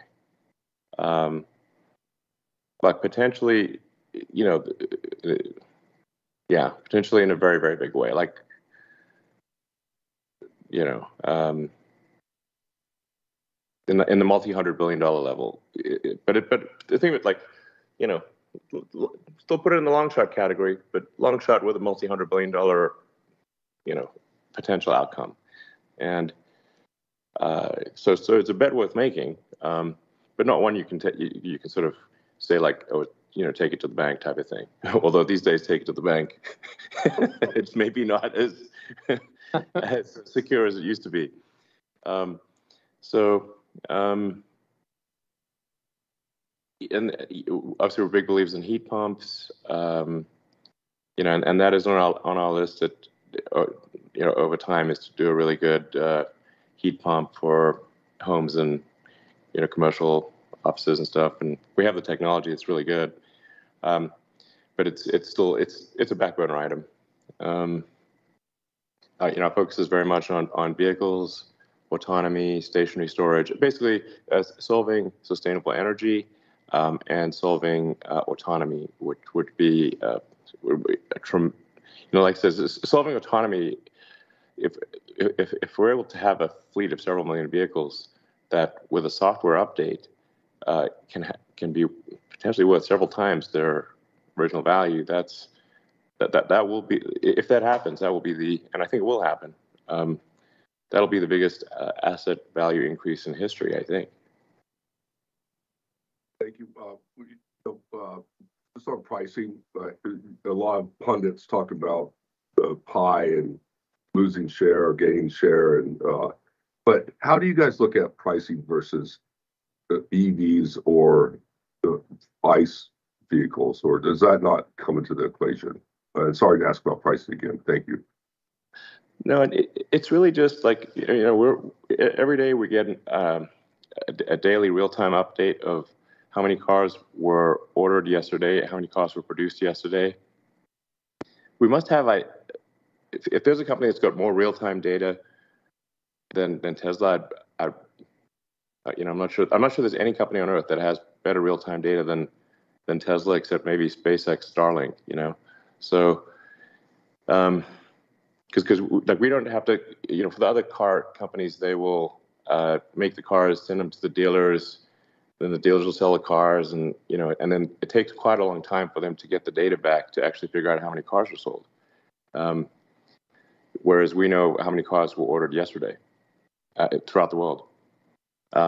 But potentially, potentially in a very, very big way. Like, in the multi-$100-billion level. But the thing with still put it in the long shot category, but long shot with a multi-$100-billion, potential outcome. And so it's a bet worth making, but not one you can sort of say like, oh, take it to the bank type of thing. Although these days, take it to the bank, it's maybe not as secure as it used to be. And obviously we're big believers in heat pumps, and that is on our list that, over time is to do a really good heat pump for homes and, commercial offices and stuff. And we have the technology; it's really good. But it's still a back burner item. Our focus is very much on vehicles, autonomy, stationary storage, basically solving sustainable energy and solving autonomy, which would be like I said, solving autonomy. If we're able to have a fleet of several million vehicles that, with a software update, can be potentially worth several times their original value, that will be, if that happens, that will be and I think it will happen. That'll be the biggest asset value increase in history, I think. Thank you. Just on pricing, a lot of pundits talk about the pie and losing share or gaining share, but how do you guys look at pricing versus EVs or ICE vehicles, or does that not come into the equation? Sorry to ask about pricing again. Thank you. No, it's really just like, we're every day we get a daily real-time update of how many cars were ordered yesterday, how many cars were produced yesterday. We must have if there's a company that's got more real-time data than Tesla, I'm not sure there's any company on earth that has better real-time data than Tesla, except maybe SpaceX, Starlink. So because we don't have to, for the other car companies, they will make the cars, send them to the dealers, then the dealers will sell the cars, and and then it takes quite a long time for them to get the data back to actually figure out how many cars were sold. whereas we know how many cars were ordered yesterday throughout the world.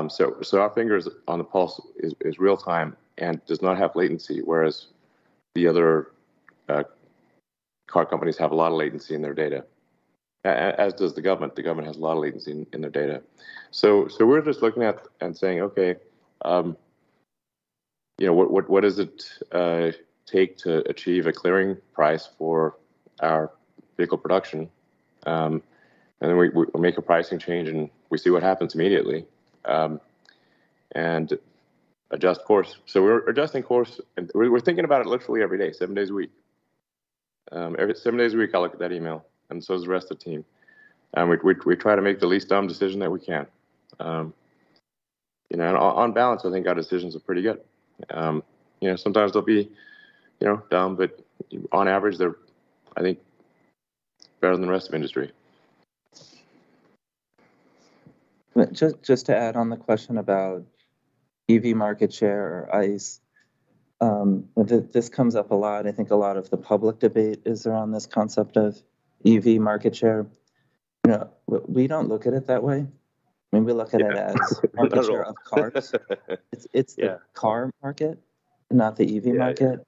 So our fingers on the pulse is real time and does not have latency, whereas the other car companies have a lot of latency in their data, as does the government. The government has a lot of latency in their data. So we're just looking at and saying, okay, what does it take to achieve a clearing price for our vehicle production? And then we make a pricing change and we see what happens immediately, and adjust course. So we're adjusting course, and we're thinking about it literally every day, 7 days a week. Every 7 days a week, I look at that email, and so does the rest of the team. And we try to make the least dumb decision that we can. And on balance, I think our decisions are pretty good. Sometimes they'll be, dumb, but on average, they're, I think, better than the rest of the industry. Just to add on the question about EV market share or ICE, this comes up a lot. I think a lot of the public debate is around this concept of EV market share. We don't look at it that way. I mean, we look at it as market share of cars. It's the car market, not the EV market.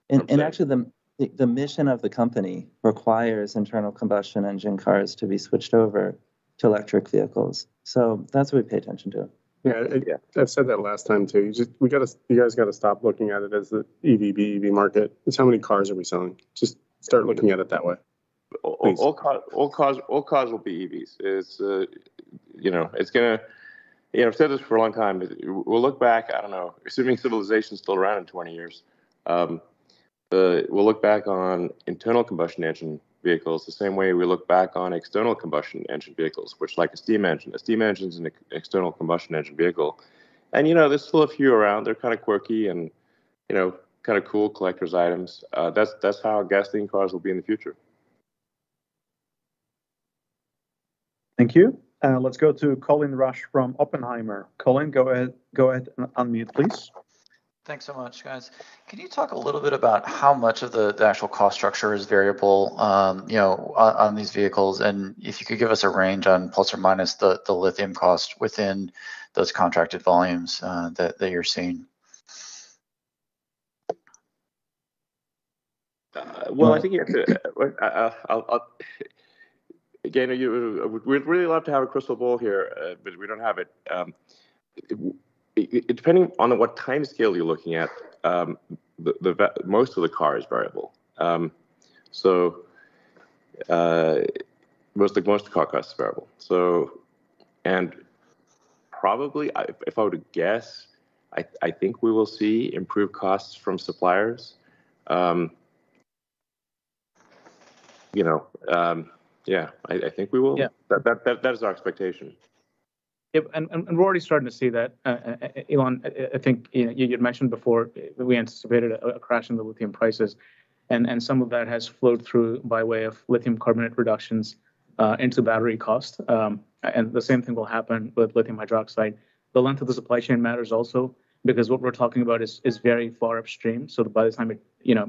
And actually, the mission of the company requires internal combustion engine cars to be switched over to electric vehicles. So that's what we pay attention to. Yeah, I've said that last time too. You guys got to stop looking at it as the EV market. It's how many cars are we selling? Just start looking at it that way. All cars will be EVs. It's gonna. I've said this for a long time. We'll look back. I don't know. Assuming civilization's still around in 20 years, we'll look back on internal combustion engine vehicles the same way we look back on external combustion engine vehicles, which, like a steam engine. A steam engine is an external combustion engine vehicle, and there's still a few around. They're kind of quirky and kind of cool collector's items. That's how gasoline cars will be in the future. Thank you. Let's go to Colin Rush from Oppenheimer. Colin, go ahead and unmute, please. Thanks so much, guys. Can you talk a little bit about how much of the actual cost structure is variable, on these vehicles, and if you could give us a range on plus or minus the lithium cost within those contracted volumes that you're seeing? Well, I think you have to. Again, we'd really love to have a crystal ball here, but we don't have it. Depending on what time scale you're looking at, most of the car is variable. So most of the car cost is variable. So, and probably, if I were to guess, I think we will see improved costs from suppliers. I think we will. Yeah. That is our expectation. Yep, and we're already starting to see that. Elon, I think you'd mentioned before we anticipated a crash in the lithium prices, and some of that has flowed through by way of lithium carbonate reductions into battery cost. And the same thing will happen with lithium hydroxide. The length of the supply chain matters also, because what we're talking about is very far upstream. So by the time it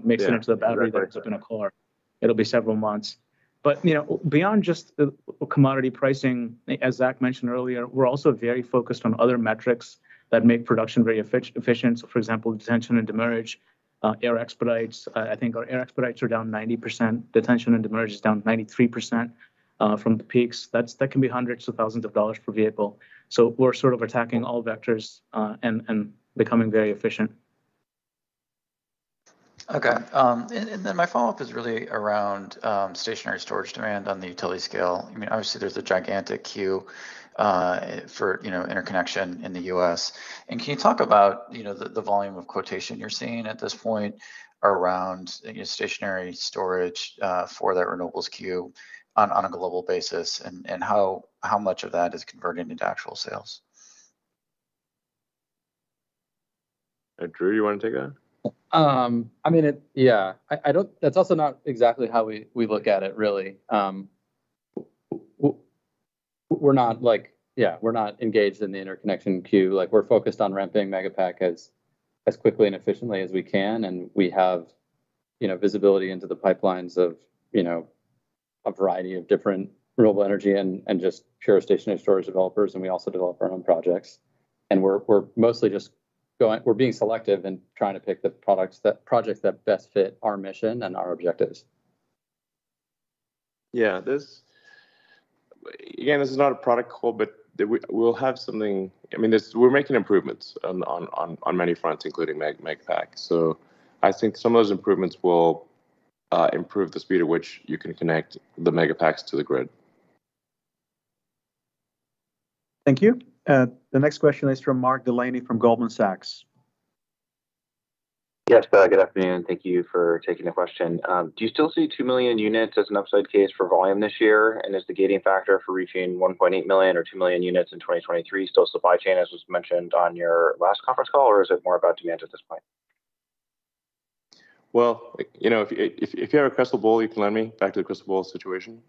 makes it into the battery that ends up in a car, it'll be several months. But beyond just the commodity pricing, as Zach mentioned earlier, we're also very focused on other metrics that make production very efficient. So, for example, detention and demurrage, air expedites. I think our air expedites are down 90%. Detention and demurrage is down 93% from the peaks. That can be hundreds of thousands of dollars per vehicle. So we're sort of attacking all vectors and becoming very efficient. Okay, and then my follow-up is really around stationary storage demand on the utility scale. I mean, obviously there's a gigantic queue for interconnection in the U.S. And can you talk about the volume of quotation you're seeing at this point around stationary storage for that renewables queue on a global basis, and how much of that is converting into actual sales? Drew, you want to take that? I mean, I don't. That's also not exactly how we look at it, really. We're not we're not engaged in the interconnection queue. Like, we're focused on ramping Megapack as quickly and efficiently as we can, and we have visibility into the pipelines of a variety of different renewable energy and just pure stationary storage developers, and we also develop our own projects. And we're mostly just we're being selective and trying to pick the projects that best fit our mission and our objectives. Yeah, this is not a product call, but we'll have something. I mean, we're making improvements on many fronts, including Megapack. So I think some of those improvements will improve the speed at which you can connect the Megapacks to the grid. Thank you. The next question is from Mark Delaney from Goldman Sachs. Yes, good afternoon. Thank you for taking the question. Do you still see 2 million units as an upside case for volume this year? And is the gating factor for reaching 1.8 million or 2 million units in 2023 still supply chain, as was mentioned on your last conference call, or is it more about demand at this point? Well, if you have a crystal ball, you can lend me back to the crystal ball situation.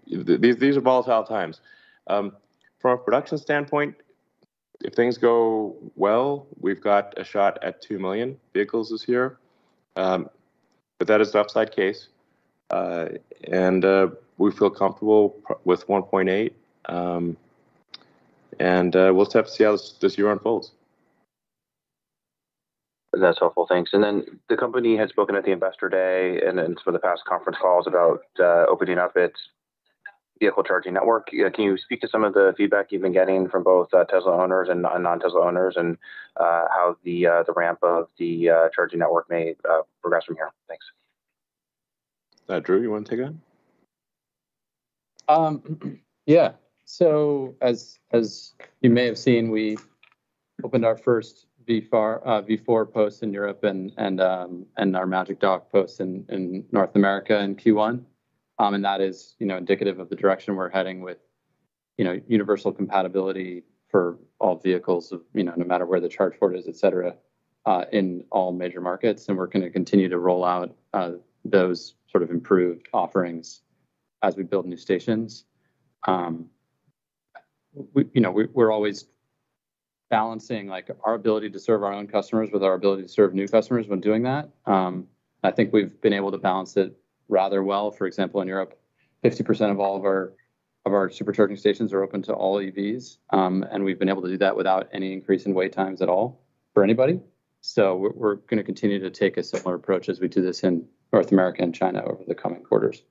These are volatile times. From a production standpoint, if things go well, we've got a shot at 2 million vehicles this year. But that is the upside case. And we feel comfortable with 1.8. And we'll have to see how this year unfolds. That's helpful. Thanks. And then the company had spoken at the Investor Day and some of the past conference calls about opening up its vehicle charging network. Can you speak to some of the feedback you've been getting from both Tesla owners and non-Tesla owners, and how the ramp of the charging network may progress from here? Thanks. Drew, you want to take that? Yeah. So as you may have seen, we opened our first V4 post in Europe and our Magic Dock post in North America in Q1. And that is, indicative of the direction we're heading with, universal compatibility for all vehicles of, no matter where the charge port is, et cetera, in all major markets. And we're going to continue to roll out those sort of improved offerings as we build new stations. We're always balancing like our ability to serve our own customers with our ability to serve new customers when doing that. I think we've been able to balance it rather well. For example, in Europe, 50% of all of our supercharging stations are open to all EVs, and we've been able to do that without any increase in wait times at all for anybody. So we're going to continue to take a similar approach as we do this in North America and China over the coming quarters.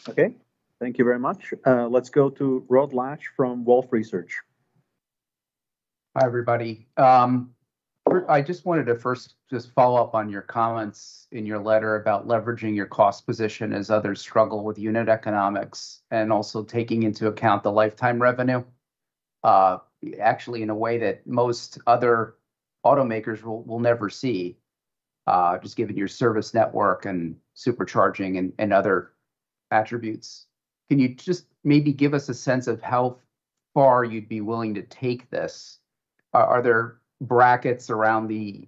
Okay, thank you very much. Let's go to Rod Lache from Wolfe Research. Hi, everybody. I just wanted to first just follow up on your comments in your letter about leveraging your cost position as others struggle with unit economics, and also taking into account the lifetime revenue, actually in a way that most other automakers will never see, just given your service network and supercharging and other attributes. Can you just maybe give us a sense of how far you'd be willing to take this? Are there brackets around the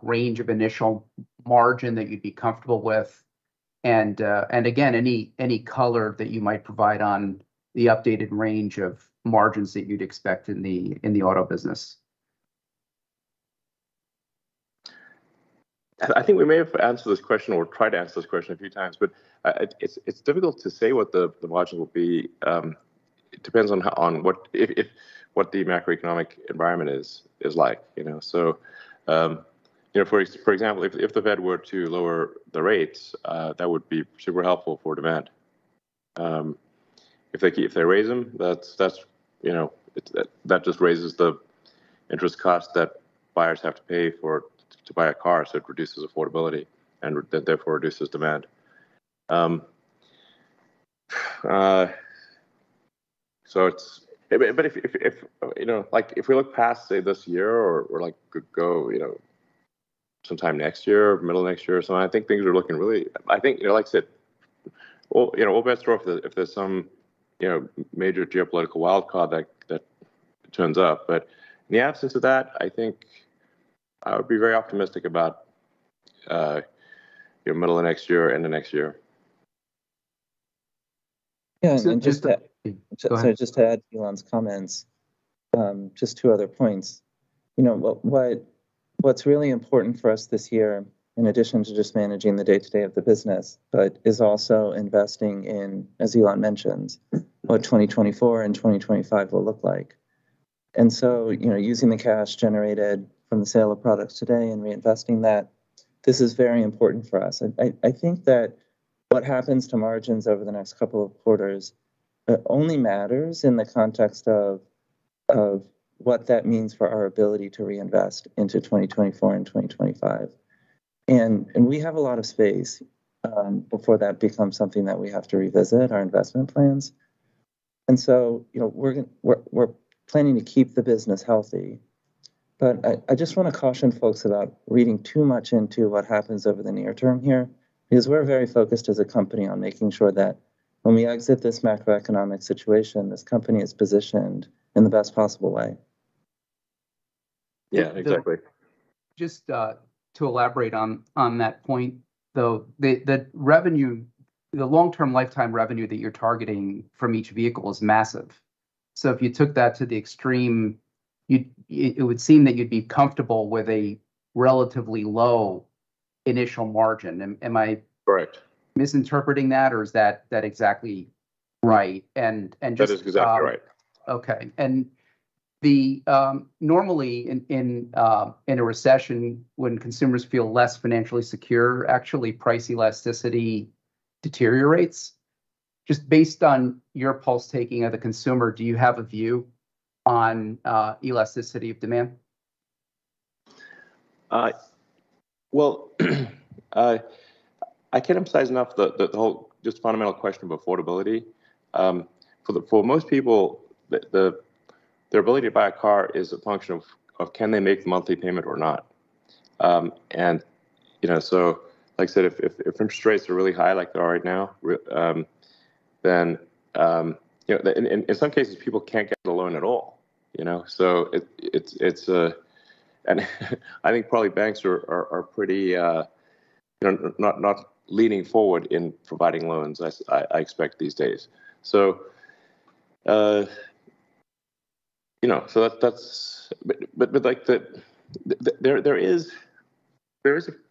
range of initial margin that you'd be comfortable with? And again, any color that you might provide on the updated range of margins that you'd expect in the auto business? I think we may have answered this question or tried to answer this question a few times, but it's difficult to say what the margins will be. It depends on what the macroeconomic environment is like. So for example, if the Fed were to lower the rates, that would be super helpful for demand. If they raise them, that just raises the interest cost that buyers have to pay to buy a car, so it reduces affordability and therefore reduces demand. So it's, but if we look past, say, this year or like go sometime next year, middle of next year or something, I think things are looking really. I think like I said, all bets are off if there's some major geopolitical wild card that turns up. But in the absence of that, I think I would be very optimistic about middle of next year, end of next year. Yeah, and just to add to Elon's comments, just two other points. What what's really important for us this year, in addition to just managing the day-to-day of the business, but is also investing in, as Elon mentions, what 2024 and 2025 will look like. And so, using the cash generated from the sale of products today and reinvesting that, this is very important for us. I think that what happens to margins over the next couple of quarters only matters in the context of what that means for our ability to reinvest into 2024 and 2025. And we have a lot of space before that becomes something that we have to revisit our investment plans. And so, we're planning to keep the business healthy. But I just want to caution folks about reading too much into what happens over the near term here, because we're very focused as a company on making sure that when we exit this macroeconomic situation, this company is positioned in the best possible way. Yeah, exactly. Just to elaborate on that point, though, the revenue, the long-term lifetime revenue that you're targeting from each vehicle is massive. So if you took that to the extreme, it would seem that you'd be comfortable with a relatively low initial margin. Am I correct? Misinterpreting that, or is that exactly right? And just, that is exactly right. Okay. And the normally in a recession, when consumers feel less financially secure, actually price elasticity deteriorates. Just based on your pulse taking of the consumer, do you have a view on elasticity of demand? Well, I can't emphasize enough the whole just fundamental question of affordability. For most people, their ability to buy a car is a function of can they make the monthly payment or not. And so like I said, if interest rates are really high like they are right now, then in some cases people can't get a loan at all. So it's and I think probably banks are pretty not leaning forward in providing loans. I expect these days. So so that's but like there is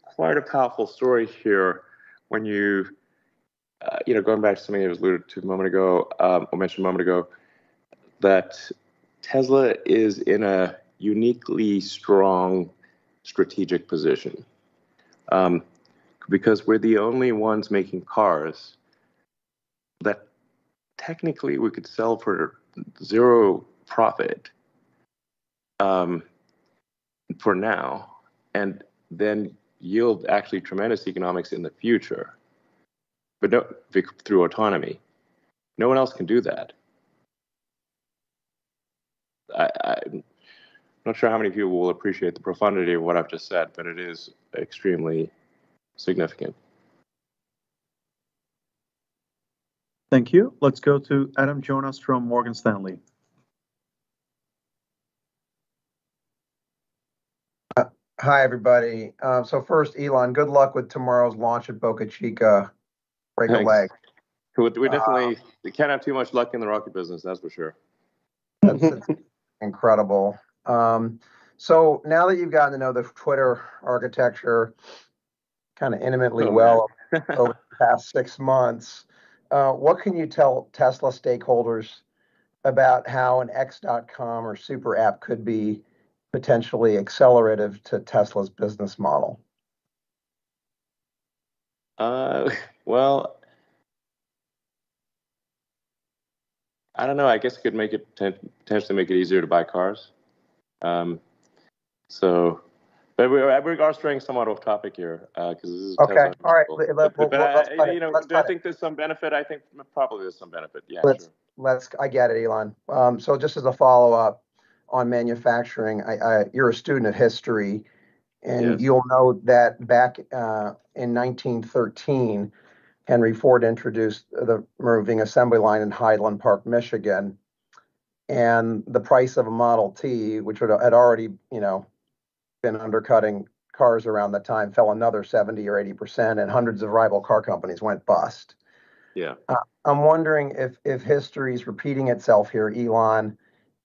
quite a powerful story here when you going back to something that was alluded to a moment ago, or mentioned a moment ago, that Tesla is in a uniquely strong strategic position, because we're the only ones making cars that technically we could sell for zero profit for now, and then yield actually tremendous economics in the future, but no, through autonomy. No one else can do that. I'm not sure how many people will appreciate the profundity of what I've just said, but it is extremely significant. Thank you. Let's go to Adam Jonas from Morgan Stanley. Hi, everybody. So first, Elon, good luck with tomorrow's launch at Boca Chica. Break a leg. We definitely can't have too much luck in the rocket business, that's for sure. That's incredible. So now that you've gotten to know the Twitter architecture kind of intimately over the past 6 months, what can you tell Tesla stakeholders about how an X.com or super app could be potentially accelerative to Tesla's business model? Well, I don't know. I guess it could make it potentially make it easier to buy cars. So, but we are straying somewhat off topic here because this is okay. Tesla. All right. Do I think there's some benefit? I think probably there's some benefit. Yeah, sure. I get it, Elon. So just as a follow-up on manufacturing, you're a student of history, and yes. You'll know that back in 1913, Henry Ford introduced the moving assembly line in Highland Park, Michigan, and the price of a Model T, which had already, been undercutting cars around the time, fell another 70 or 80%, and hundreds of rival car companies went bust. Yeah. I'm wondering if history is repeating itself here, Elon,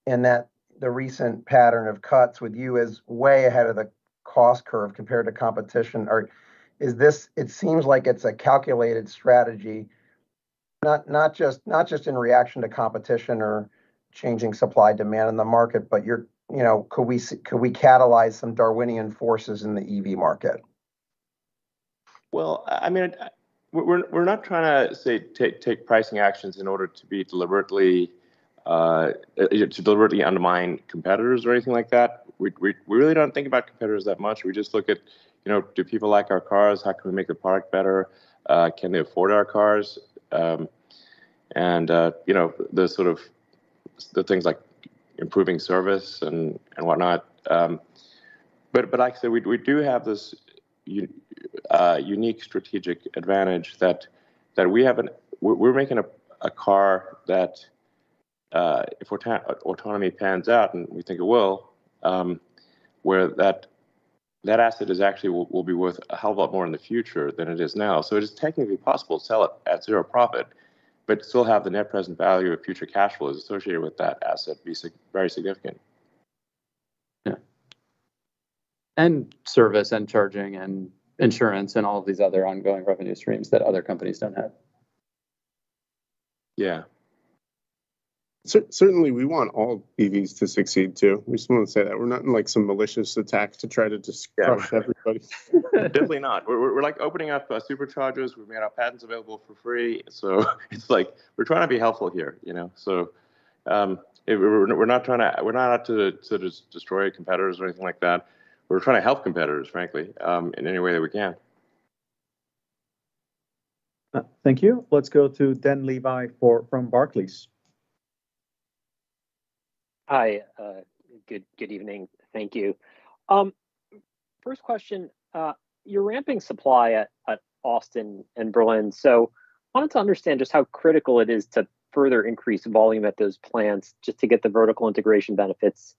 and that the recent pattern of cuts with you is way ahead of the cost curve compared to competition? Or is this, it seems like it's a calculated strategy, not just in reaction to competition or changing supply demand in the market, but could we catalyze some Darwinian forces in the EV market? Well, I mean, we're not trying to say take pricing actions in order to be deliberately undermine competitors or anything like that. We really don't think about competitors that much. We just look at, do people like our cars? How can we make the product better? Can they afford our cars? The sort of the things like improving service and whatnot. But like I said, we do have this unique strategic advantage that we're making a car that if autonomy pans out, and we think it will, where that asset is actually will be worth a hell of a lot more in the future than it is now. So it is technically possible to sell it at zero profit, but still have the net present value of future cash flows associated with that asset be very significant. Yeah. And service and charging and insurance and all of these other ongoing revenue streams that other companies don't have. Yeah. Certainly, we want all EVs to succeed too. We just want to say that we're not in like some malicious attack to try to just crush everybody. Definitely not. We're like opening up superchargers. We've made our patents available for free. So it's like we're trying to be helpful here, So we're not out to just destroy competitors or anything like that. We're trying to help competitors, frankly, in any way that we can. Thank you. Let's go to Dan Levi from Barclays. Hi, good evening. Thank you. First question, you're ramping supply at Austin and Berlin. So I wanted to understand just how critical it is to further increase volume at those plants just to get the vertical integration benefits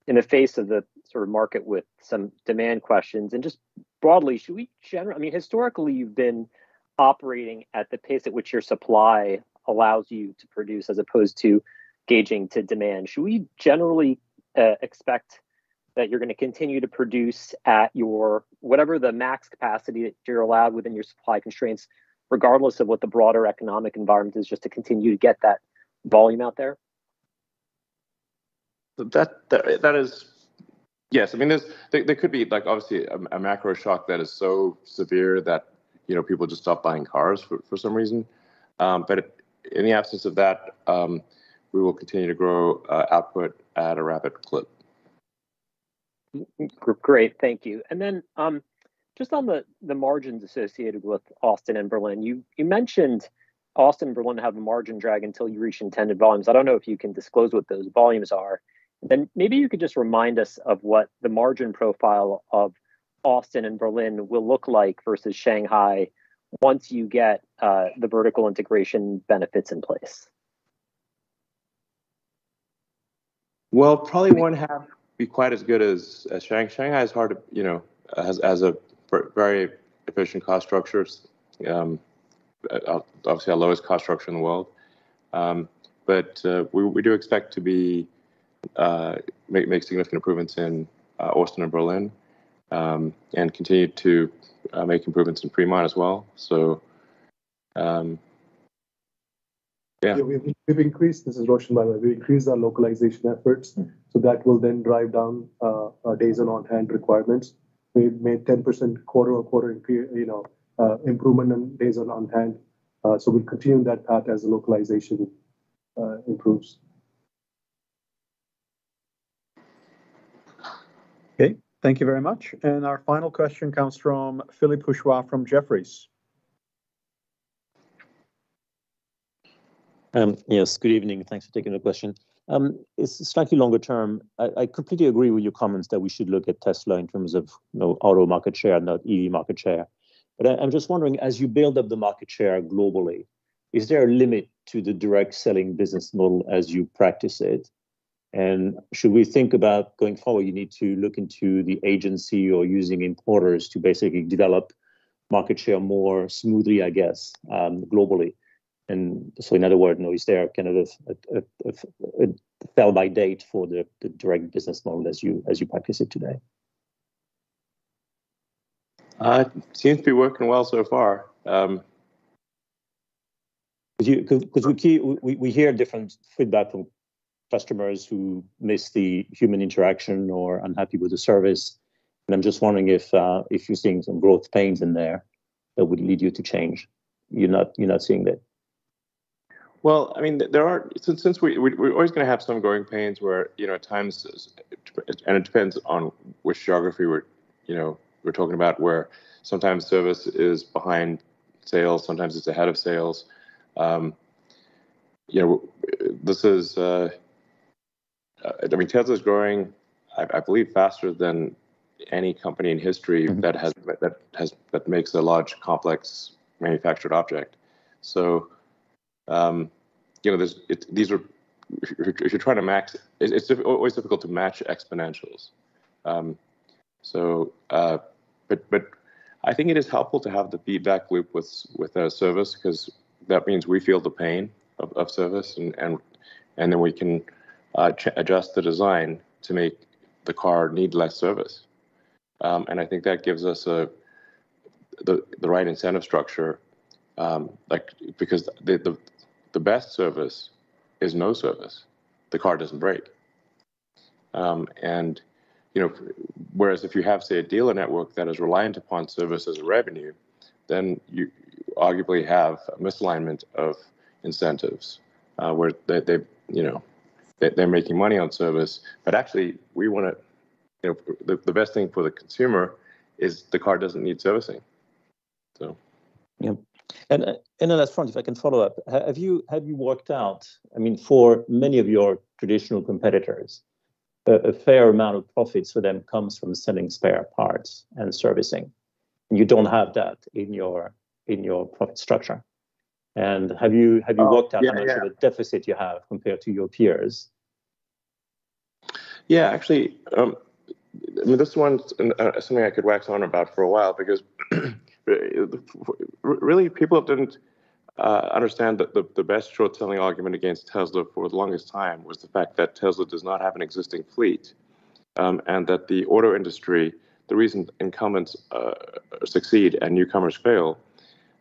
in the face of the sort of market with some demand questions. And just broadly, should we historically you've been operating at the pace at which your supply allows you to produce as opposed to gauging to demand. Should we generally expect that you're going to continue to produce at your whatever the max capacity that you're allowed within your supply constraints, regardless of what the broader economic environment is, just to continue to get that volume out there? That is, yes. I mean, there could be like obviously a macro shock that is so severe that people just stop buying cars for some reason. But in the absence of that, we will continue to grow output at a rapid clip. Great, thank you. And then just on the margins associated with Austin and Berlin, you mentioned Austin and Berlin have a margin drag until you reach intended volumes. I don't know if you can disclose what those volumes are. Then maybe you could just remind us of what the margin profile of Austin and Berlin will look like versus Shanghai once you get the vertical integration benefits in place. Well, probably won't have be quite as good as Shanghai. Shanghai is hard to, has a very efficient cost structure. Obviously our lowest cost structure in the world. But we do expect to be make significant improvements in Austin and Berlin, and continue to make improvements in Fremont as well. So. Yeah, we've increased, this is Roshan by the way, we increased our localization efforts. So that will then drive down our days on hand requirements. We've made 10% quarter-over-quarter improvement in days on hand. So we'll continue that path as the localization improves. Okay, thank you very much. And our final question comes from Philippe Houchois from Jefferies. Yes, good evening. Thanks for taking the question. It's slightly longer term. I completely agree with your comments that we should look at Tesla in terms of auto market share, not EV market share. But I'm just wondering, as you build up the market share globally, is there a limit to the direct selling business model as you practice it? And should we think about going forward, you need to look into the agency or using importers to basically develop market share more smoothly, I guess, globally? And so, in other words, is there kind of a sell by date for the direct business model as you practice it today? Seems to be working well so far. Because we hear different feedback from customers who miss the human interaction or unhappy with the service, and I'm just wondering if you're seeing some growth pains in there that would lead you to change. You're not seeing that. Well, I mean, there are, since we're always going to have some growing pains where, at times, and it depends on which geography we're talking about, where sometimes service is behind sales, sometimes it's ahead of sales. This is, Tesla's growing, I believe, faster than any company in history that makes a large, complex manufactured object. So, these are, if you're trying to max, it's always difficult to match exponentials. But I think it is helpful to have the feedback loop with a service, because that means we feel the pain of service, and then we can adjust the design to make the car need less service. And I think that gives us the right incentive structure, because the best service is no service. The car doesn't break. And whereas if you have, say, a dealer network that is reliant upon service as a revenue, then you arguably have a misalignment of incentives, where they're making money on service, but actually we want to, the best thing for the consumer is the car doesn't need servicing. So. Yeah. And on that front, if I can follow up, have you worked out, for many of your traditional competitors, a fair amount of profits for them comes from selling spare parts and servicing. And you don't have that in your profit structure. And have you worked out how much of a deficit you have compared to your peers? Yeah, actually, this one's something I could wax on about for a while, because really people didn't understand that the best short-selling argument against Tesla for the longest time was the fact that Tesla does not have an existing fleet, and that the auto industry, the reason incumbents succeed and newcomers fail,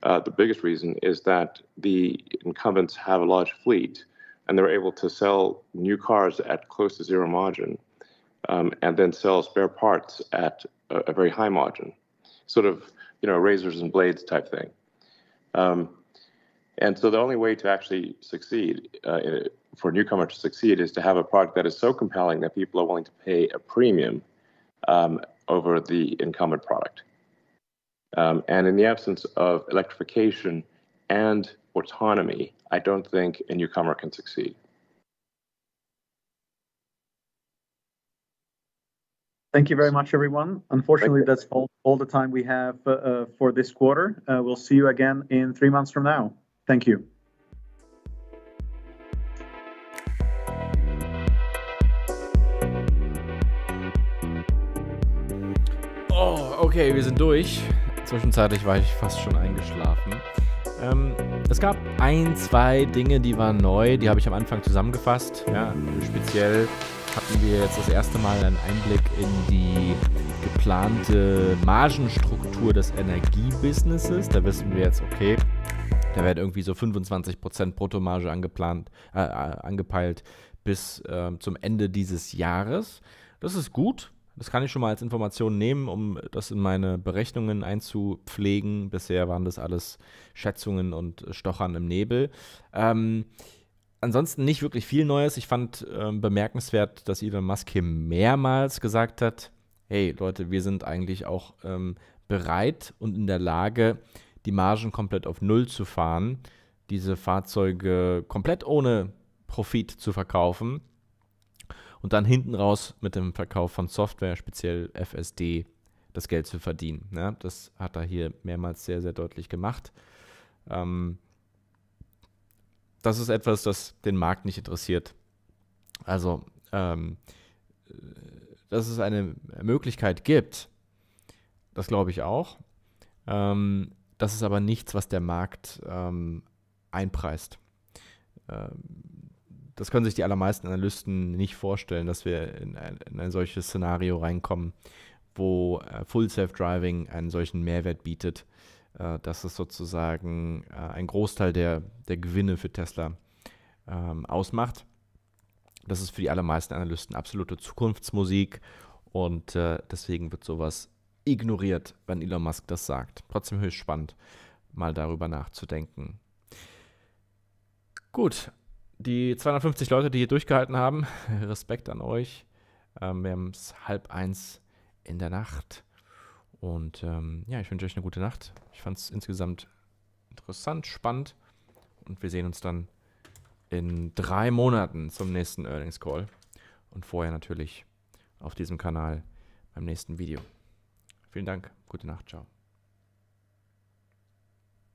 the biggest reason is that the incumbents have a large fleet, and they're able to sell new cars at close to zero margin, and then sell spare parts at a very high margin, sort of razors and blades type thing. And so the only way to actually succeed, for a newcomer to succeed, is to have a product that is so compelling that people are willing to pay a premium over the incumbent product. And in the absence of electrification and autonomy, I don't think a newcomer can succeed. Thank you very much, everyone. Unfortunately, that's all the time we have for this quarter. We'll see you again in 3 months from now. Thank you. Oh, okay, wir sind durch. Zwischenzeitlich war ich fast schon eingeschlafen. Es gab 1, 2 Dinge, die waren neu, die habe ich am Anfang zusammengefasst. Ja, speziell hatten wir jetzt das erste Mal einen Einblick in die geplante Margenstruktur des Energiebusinesses. Da wissen wir jetzt, okay, da werden irgendwie so 25% Bruttomarge angepeilt bis zum Ende dieses Jahres. Das ist gut. Das kann ich schon mal als Information nehmen, um das in meine Berechnungen einzupflegen. Bisher waren das alles Schätzungen und Stochern im Nebel. Ansonsten nicht wirklich viel Neues. Ich fand bemerkenswert, dass Elon Musk hier mehrmals gesagt hat, hey Leute, wir sind eigentlich auch bereit und in der Lage, die Margen komplett auf Null zu fahren, diese Fahrzeuge komplett ohne Profit zu verkaufen und dann hinten raus mit dem Verkauf von Software, speziell FSD, das Geld zu verdienen. Ja, das hat er hier mehrmals sehr, sehr deutlich gemacht. Das ist etwas, das den Markt nicht interessiert. Also, dass es eine Möglichkeit gibt, das glaube ich auch. Das ist aber nichts, was der Markt einpreist. Das können sich die allermeisten Analysten nicht vorstellen, dass wir in ein solches Szenario reinkommen, wo Full Self-Driving einen solchen Mehrwert bietet, dass es sozusagen einen Großteil der Gewinne für Tesla ausmacht. Das ist für die allermeisten Analysten absolute Zukunftsmusik und deswegen wird sowas ignoriert, wenn Elon Musk das sagt. Trotzdem höchst spannend, mal darüber nachzudenken. Gut, die 250 Leute, die hier durchgehalten haben, Respekt an euch. Wir haben es 12:30 in der Nacht. Und ja, ich wünsche euch eine gute Nacht. Ich fand es insgesamt interessant, spannend. Und wir sehen uns dann in 3 Monaten zum nächsten Earnings Call. Und vorher natürlich auf diesem Kanal beim nächsten Video. Vielen Dank, gute Nacht, ciao.